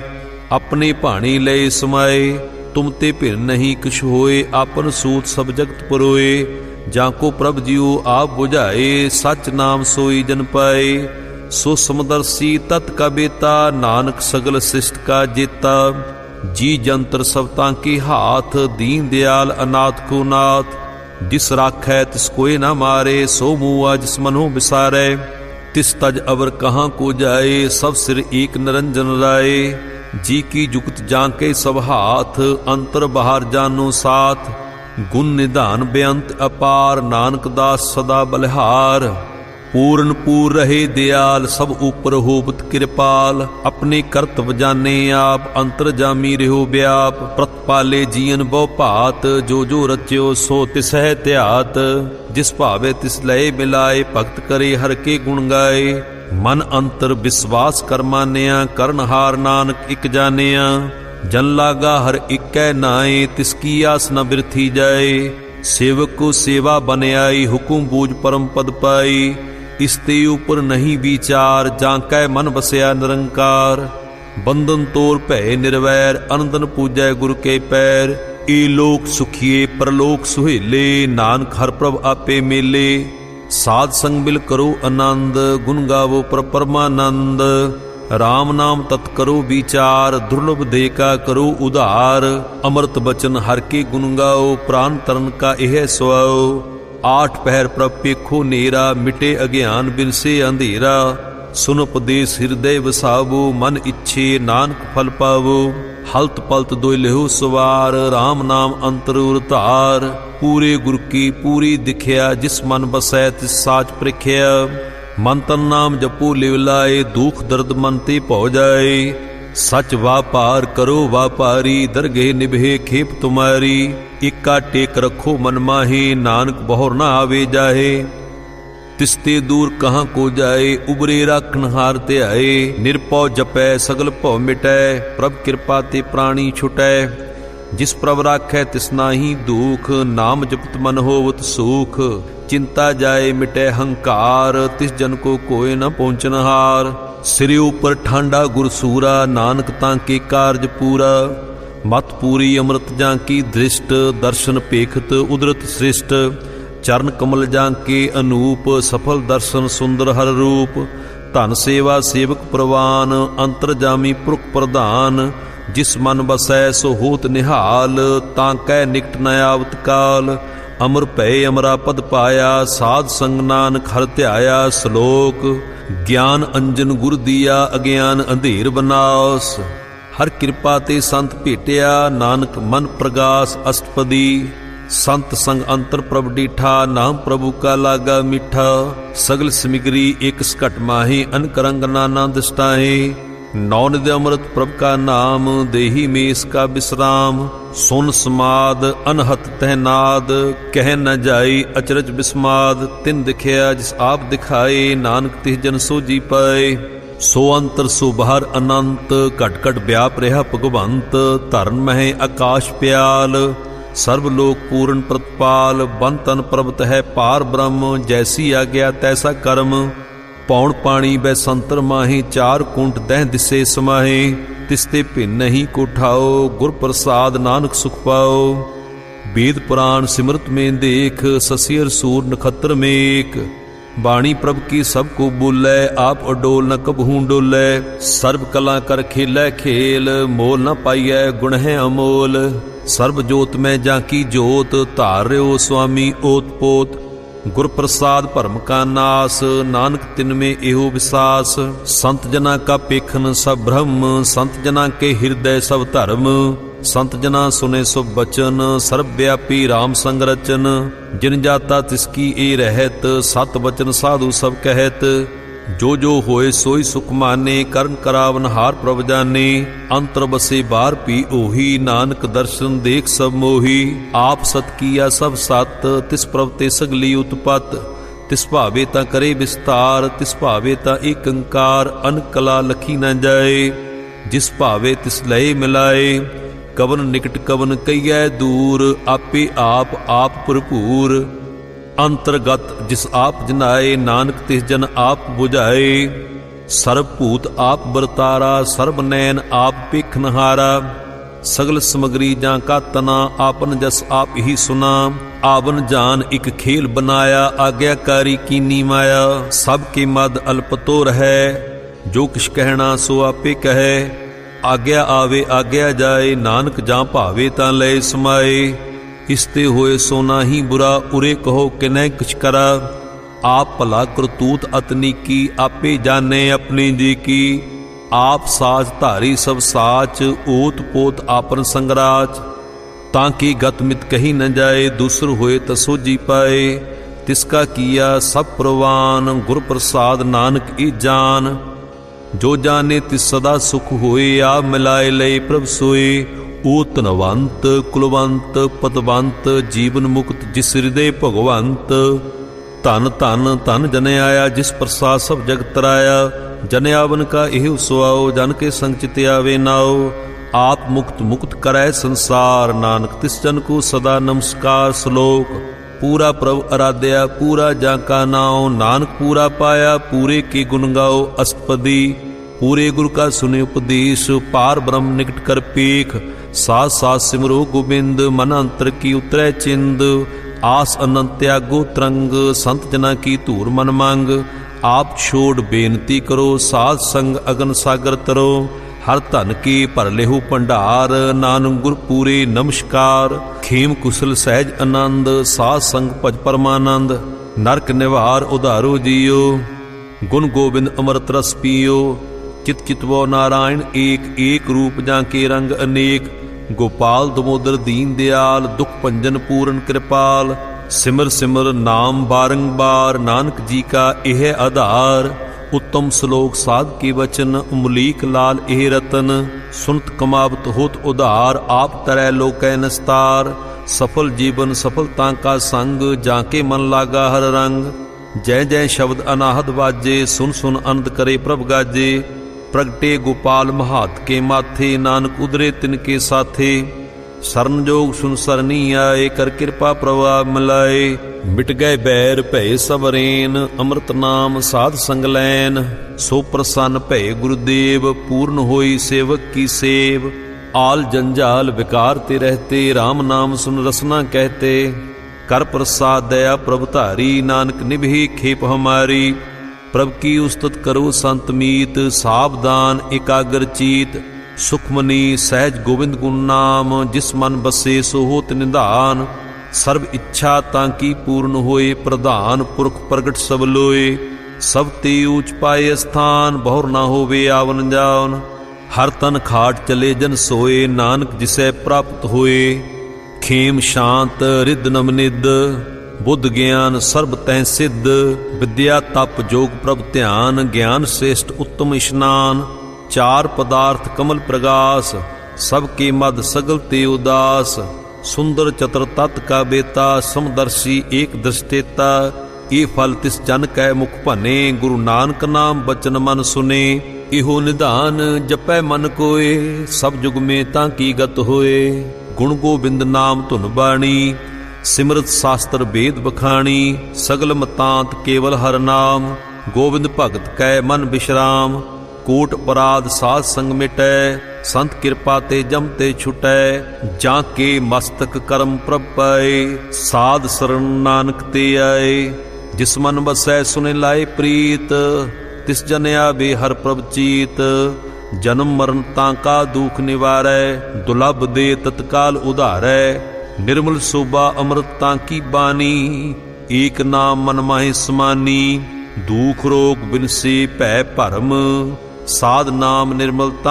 ਆਪਣੇ ਭਾਣੀ ਲਏ ਸਮਾਏ, ਤੁਮ ਤੇ ਭਿਰ ਨਹੀਂ ਕਿਛ ਹੋਏ। ਆਪਨ ਸੂਤ ਸਭ ਜਗਤ ਪਰੋਏ, ਜਾਂ ਕੋ ਪ੍ਰਭ ਜਿਉ ਆਪ ਬੁਝਾਏ। ਸਚ ਨਾਮ ਸੋਈ ਜਨ ਪਾਏ, ਸੋ ਸਮਦਰਸੀ ਤਤ ਕਾ ਬੇਤਾ। ਨਾਨਕ ਸਗਲ ਸ੍ਰਿਸ਼ਟ ਕਾ ਜੇਤਾ, जी जंतर सब तांके हाथ, दीन दयाल अनाथ को नाथ। जिस राखै तिस कोई न मारे, सो मुआ जिस मनो बिसारै। तिस तज अवर कहाँ को जाए, सब सिर एक निरंजन राय। जी की जुगत जांके सब हाथ, अंतर बाहर जानो साथ। गुण निधान बेअंत अपार, नानक दास सदा बलिहार। पूर्ण पूर रहे दयाल, सब ऊपर होवत कृपाल। अपने कर्तव्य जाने आप, अंतर जामी रहो व्याप। प्रतिपाले जीवन बहु भात, जो जो रच्यो सो तिस है त्यात। जिस भावे तिस लय मिलाए, भगत करे हर के गुण गाए। मन अंतर विश्वास कर मानिया, करनहार नानक इक जानिया। जन लागा हर इकै नाए, तिसकी आस न बिरथी जाए। सेवक को सेवा बन आई, हुकुम बूझ परम पद पाई। इसते ऊपर नहीं विचार, जांकै मन बसया निरंकार। बंधन तोड़ भय निर्वैर, अनंदन पूजै गुरु के पैर। ए लोक सुखिए परलोक सुहेले, नानक हर प्रभ आपे मेले। साध संग मिल करो आनंद, गुण गावो पर परमानंद। राम नाम तत् करो विचार, दुर्लभ दे का करो उधार। अमृत बचन हर के गुण गाओ, प्राण तरन का यह सुआओ। आठ पहर प्रभ पेखो नेरा, मिटे अज्ञान बिनसे अंधेरा। सुन उपदेश हृदय वसावो, मन इच्छे नानक फल पावो। हलत पलत दोय लेहो सवार, राम नाम अंतर उरतार। पूरे गुर की पूरी दिखिया, जिस मन बसै तिस साच प्रिख्या। मन तन नाम जपो लिव लाए, दुख दर्द मन ते भौ जाए। सच वापार करो वापारी, दरगे निभे खेप तुम्हारी। इक्का टेक रखो मन माहे, नानक बहुर न आवे जाहे। तिसते दूर कहाँ को जाए, उबरे राखन हार ते आए। निरपौ जपै सगल भौ मिटै, प्रभ कृपा ते प्राणी छुटै। जिस प्रभ राखै तिस नाहि दुख, नाम जपत मन होवत सुख। चिंता जाए मिटे हंकार, तिस जन को कोई न पहुँचन हार। सिर ऊपर ठांडा गुरसूरा, नानक तांके कारज पूरा। मत पूरी अमृत जांकी दृष्ट, दर्शन पेखत उदरत श्रेष्ठ। चरण कमल जांके अनूप, सफल दर्शन सुंदर हर रूप। धन सेवा सेवक प्रवान, अंतर जामी पुरख प्रधान। जिस मन बसै सो होत निहाल, तांकै निकट न आवत काल। अमर भय अमरा पद पाया, साध संग नानक हर ध्याया। श्लोक ज्ञान अंजन गुर दिया, अज्ञान अंधेर बनास। हर कृपा ते संत भेटिया, नानक मन प्रगास अष्टपदी। संत संग अंतर प्रभ डीठा, नाम प्रभु का लागा मीठा। सगल सिमिगरी एक सकट माहे, अनक रंग नाना दृष्टाहे। नौ निधि अमृत प्रभ का नाम, देही में इसका विश्राम। सुन समाद अनहत तहनाद, कह न जाई अचरज विस्माद। तिन दिखया जिस आप दिखाए, नानक तिह जन सो जी पाए। सो अंतर सो बाहर अनंत, घट घट व्याप रहा भगवंत। धरन मह आकाश प्याल, सर्वलोक पूर्ण प्रतिपाल। बन तन प्रभत है पार ब्रह्म, जैसी आज्ञा तैसा कर्म। पौण पाणी बै संतर माहे, चार कुंट दह दिसे समाहे। तिसते भिन्न नहीं को ठाओ, गुर प्रसाद नानक सुख पाओ। वेद पुराण सिमरत में देख, ससियर सूर नखत्र में एक। बाणी प्रभ की सब को बोलै, आप अडोल न कबहू डोलै। सर्व कला कर खेलै खेल, मोल न पाइयै गुण है अमोल। सर्व जोत में जाकी जोत, धार रहो स्वामी ओत पोत। गुर प्रसाद भरम का नास, नानक तिन में एहो विसास। संत जना का पेखन सब ब्रह्म, संत जना के हृदय सब धर्म। संत जना सुने सुभ बचन, सर्वव्यापी राम संग रचन। जिन जाता तिसकी ए रहत, सत वचन साधु सब कहत। जो जो होए सोई सुख माने, करन करावन हार प्रभ जाने। अंतर बसे बार पी ओही, नानक दर्शन देख सब मोही। आप सत किया सब सत, तिस प्रभ ते सगली उत्पत। तिस भावे ता करे विस्तार, तिस भावे ता एक अंकार। अन कला लखी न जाए, जिस भावे तिस लय मिलाए। कवन निकट कवन कहिए दूर, आपे आप भरपूर। अंतर्गत जिस आप जनाए, नानक तिस जन आप बुझाए। सर्वभूत आप बरतारा, सर्व नैन आप पेखनहारा। सगल समगरी जां का तना, आपन जस आप ही सुना। आवन जान एक खेल बनाया, आज्ञाकारी कीनी माया। सबके मद अल्प तो रहे, जो किछ कहना सो आपे कहे। ਆਗਿਆ ਆਵੇ ਆਗਿਆ ਜਾਏ, ਨਾਨਕ ਜਾਂ ਭਾਵੇ ਤਾਂ ਲਏ ਸਮਾਏ। ਇਸਤੇ ਹੋਏ ਸੋ ਨਾਹੀ ਬੁਰਾ, ਉਰੇ ਕਹੋ ਕਿਨੈ ਕਿਛ ਕਰਾ। ਆਪ ਭਲਾ ਕਰਤੂਤ ਅਤਨੀ ਕੀ, ਆਪੇ ਜਾਣੇ ਆਪਣੀ ਜੀ ਕੀ। ਆਪ ਸਾਜ ਧਾਰੀ ਸਭ ਸਾਚ, ਓਤ ਪੋਤ ਆਪਨ ਸੰਗਰਾਚ। ਤਾਂ ਕੀ ਗਤ ਮਿਤ ਕਹੀ ਨ ਜਾਏ, ਦੂਸਰ ਹੋਏ ਤ ਸੋਝੀ ਪਾਏ। ਤਿਸਕਾ ਕੀਆ ਸਭ ਪ੍ਰਵਾਨ, ਗੁਰ ਪ੍ਰਸਾਦ ਨਾਨਕ ਈ ਜਾਨ। ਜੋ ਜਾਣੇ ਤਿਸ ਸਦਾ ਸੁਖ ਹੋਏ, ਆਪ ਮਿਲਾਏ ਲਏ ਪ੍ਰਭ ਸੋਏ। ਓ ਧਨਵੰਤ ਕੁਲਵੰਤ ਪਤਵੰਤ, ਜੀਵਨ ਮੁਕਤ ਜਿਸ ਹਿਰਦੇ ਭਗਵੰਤ। ਧਨ ਧਨ ਧਨ ਜਨ ਆਇਆ, ਜਿਸ ਪ੍ਰਸਾਦ ਸਭ ਜਗਤ ਤਰਾਇਆ। ਜਨ ਆਵਨ ਕਾ ਇਹ ਸੁਆਓ, ਜਨ ਕੇ ਸੰਗ ਚਿਤ ਆਵੇ ਨਾਓ। ਆਪ ਮੁਕਤ ਮੁਕਤ ਕਰੈ ਸੰਸਾਰ, ਨਾਨਕ ਤਿਸ ਜਨ ਕੋ ਸਦਾ ਨਮਸਕਾਰ। ਸ਼ਲੋਕ ਪੂਰਾ ਪ੍ਰਭ ਅਰਾਧਿਆ, ਪੂਰਾ ਜਾਂ ਕਾ ਨਾਉ। ਨਾਨਕ ਪੂਰਾ ਪਾਇਆ, ਪੂਰੇ ਕੇ ਗੁਣ ਗਾਓ ਅਸਪਦੀ। ਪੂਰੇ ਗੁਰ ਕਾ ਸੁਨੇ ਉਪਦੇਸ਼, ਪਾਰ ਬ੍ਰਹਮ ਨਿਕਟ ਕਰ ਪੇਖ। ਸਾਥ ਸਾਥ ਸਿਮਰੋ ਗੋਬਿੰਦ, ਮਨ ਅੰਤਰ ਕੀ ਉਤਰੈ ਚਿੰਦ। ਆਸ ਅਨੰਤ ਤਿਆਗੋ ਤਰੰਗ, ਸੰਤ ਜਨਾ ਕੀ ਧੂਰ ਮਨ ਮੰਗ। ਆਪ ਛੋੜ ਬੇਨਤੀ ਕਰੋ, ਸਾਧ ਸੰਗ ਅਗਨ ਸਾਗਰ ਤਰੋ। ਹਰ ਧਨ ਕੀ ਭਰ ਲਿਹੁ ਭੰਡਾਰ, ਨਾਨਕ ਗੁਰ ਪੂਰੇ ਨਮਸਕਾਰ। ਖੇਮ ਕੁਸਲ ਸਹਿਜ ਆਨੰਦ, ਸਾਧ ਸੰਗ ਭਜ ਪਰਮਾਨੰਦ। ਨਰਕ ਨਿਵਾਰ ਉਧਾਰੋ ਜੀਓ, ਗੁਣ ਗੋਬਿੰਦ ਅੰਮ੍ਰਿਤ ਰਸ ਪੀਓ। ਚਿਤ ਚਿਤਵੋ ਨਾਰਾਇਣ ਏਕ, ਏਕ ਰੂਪ ਜਾਂ ਕੇ ਰੰਗ ਅਨੇਕ। ਗੋਪਾਲ ਦਮੋਦਰ ਦੀਨ ਦਿਆਲ, ਦੁਖ ਭੰਜਨ ਪੂਰਨ ਕਿਰਪਾਲ। ਸਿਮਰ ਸਿਮਰ ਨਾਮ ਬਾਰੰਬਾਰ, ਨਾਨਕ ਜੀ ਕਾ ਇਹ ਆਧਾਰ। ਉੱਤਮ ਸ਼ਲੋਕ ਸਾਧ ਕੀ ਬਚਨ, ਅਮਲੀਕ ਲਾਲ ਇਹ ਰਤਨ। ਸੁਨਤ ਕਮਾਵਤ ਹੋਤ ਉਧਾਰ, ਆਪ ਤਰੈ ਲੋਕੈ ਨਸਤਾਰ। ਸਫਲ ਜੀਵਨ ਸਫਲਤਾ ਕਾ ਸੰਗ, ਜਾਂ ਕੇ ਮਨ ਲਾਗਾ ਹਰ ਰੰਗ। ਜੈ ਜੈ ਸ਼ਬਦ ਅਨਾਹਦ ਵਾਜੇ, ਸੁਨ ਸੁਨ ਆਨੰਦ ਕਰੇ ਪ੍ਰਭ ਗਾਜੇ। ਪ੍ਰਗਟੇ ਗੋਪਾਲ ਮਹਾਤ ਕੇ ਮਾਥੇ, ਨਾਨਕ ਉਦਰੇ ਤਿਨ ਕੇ ਸਾਥੇ। ਸਰਨ ਜੋਗ ਸੁਨ ਸਰਨੀ ਆਏ, ਕਰ ਕਿਰਪਾ ਪ੍ਰਭਾ ਮਿਲਾਏ। ਮਿਟ ਗਏ ਬੈਰ ਭਏ ਸਭ ਰੇਨ, ਅੰਮ੍ਰਿਤ ਨਾਮ ਸਾਧ ਸੰਗ ਲੈਨ। ਸੋ ਪ੍ਰਸੰਨ ਭਏ ਗੁਰਦੇਵ, ਪੂਰਨ ਹੋਈ ਸੇਵਕ ਕੀ ਸੇਵ। ਆਲ ਜੰਜਾਲ ਵਿਕਾਰ ਤੇ ਰਹਤੇ, RAM ਨਾਮ ਸੁਨ ਰਸਨਾ ਕਹਤੇ। ਕਰ ਪ੍ਰਸਾਦ ਦਇਆ ਪ੍ਰਭ ਧਾਰੀ, ਨਾਨਕ ਨਿਭੀ ਖੇਪ ਹਮਾਰੀ। ਪ੍ਰਭ ਕੀ ਉਸਤਤ ਕਰੋ ਸੰਤ ਮੀਤ, ਸਾਵਧਾਨ ਇਕਾਗਰ ਚੀਤ। ਸੁਖਮਨੀ ਸਹਿਜ ਗੋਬਿੰਦ ਗੁਣ ਨਾਮ, ਜਿਸ ਮਨ ਬਸੇ ਸੋ ਹੋਤ ਨਿਧਾਨ। ਸਰਬ ਇੱਛਾ ਤਾਂ ਕੀ ਪੂਰਨ ਹੋਏ, ਪ੍ਰਧਾਨ ਪੁਰਖ ਪ੍ਰਗਟ ਸਭ ਲੋਏ। ਸਭ ਤੇ ਊਚ ਪਾਏ ਸਥਾਨ, ਬਹੁਰ ਨਾ ਹੋਵੇ ਆਵਨ ਜਾਵਨ। ਹਰ ਤਨ ਖਾਟ ਚਲੇ ਜਨ ਸੋਏ, ਨਾਨਕ ਜਿਸੈ ਪ੍ਰਾਪਤ ਹੋਏ। ਖੇਮ ਸ਼ਾਂਤ ਰਿੱਧ ਨਮਨਿਦ, ਬੁੱਧ ਗਿਆਨ ਸਰਬ ਤੈ ਸਿੱਧ। ਵਿਦਿਆ ਤਪ ਜੋਗ ਪ੍ਰਭ ਧਿਆਨ, ਗਿਆਨ ਸ੍ਰੇਸ਼ਟ ਉੱਤਮ ਇਸ਼ਨਾਨ। ਚਾਰ ਪਦਾਰਥ ਕਮਲ ਪ੍ਰਗਾਸ, ਸਭ ਕੇ ਮਦ ਸਗਲ ਤੇ ਉਦਾਸ। ਸੁੰਦਰ ਚਤਰ ਤਤ ਕਾ ਬੇਤਾ, ਸਮਦਰਸ਼ੀ ਏਕ ਦ੍ਰਿਸ਼ਟੇਤਾ। ਇਹ ਫਲ ਤਿਸ ਜਨ ਕੈ ਮੁਖ ਭਨੇ, ਗੁਰੂ ਨਾਨਕ ਨਾਮ ਬਚਨ ਮਨ ਸੁਨੇ। ਇਹੋ ਨਿਧਾਨ ਜਪੈ ਮਨ ਕੋਏ, ਸਭ ਜੁਗ ਮੇ ਤਾਂ ਕੀ ਗਤ ਹੋਏ। ਗੁਣ ਗੋਬਿੰਦ ਨਾਮ ਧੁਨ ਬਾਣੀ, ਸਿਮਰਤ ਸ਼ਾਸਤਰ ਵੇਦ ਬਖਾਣੀ। ਸਗਲ ਮਤਾਂਤ ਕੇਵਲ ਹਰ ਨਾਮ, ਗੋਬਿੰਦ ਭਗਤ ਕੈ ਮਨ ਬਿਸ਼ਰਾਮ। ਕੋਟ ਅਪਰਾਧ ਸਾਧ ਸੰਗ ਮਿਟੈ, ਸੰਤ ਕਿਰਪਾ ਤੇ ਜਮ ਤੇ ਛੁਟੈ। ਜਾਂ ਕੇ ਮਸਤਕ ਕਰਮ ਪ੍ਰਭ ਪਾਏ, ਸਾਧ ਸਰਣ ਨਾਨਕ ਤੇ ਆਏ। ਜਿਸ ਮਨ ਬਸੈ ਸੁਨੇ ਲਾਏ ਪ੍ਰੀਤ, ਤਿਸ ਜਨ ਆਵੇ ਹਰ ਪ੍ਰਭ ਚੀਤ। ਜਨਮ ਮਰਨ ਤਾਂ ਕਾ ਦੁਖ ਨਿਵਾਰੈ, ਦੁਲਭ ਦੇ ਤਤਕਾਲ ਉਧਾਰੈ। ਨਿਰਮਲ ਸੋਭਾ ਅੰਮ੍ਰਿਤ ਤਾਂ ਕੀ ਬਾਣੀ, ਏਕ ਨਾਮ ਮਨ ਮਾਹਿ ਸਮਾਨੀ। ਦੁਖ ਰੋਗ ਬਿਨਸੇ ਭੈ ਭਰਮ, ਸਾਧ ਨਾਮ ਨਿਰਮਲਤਾ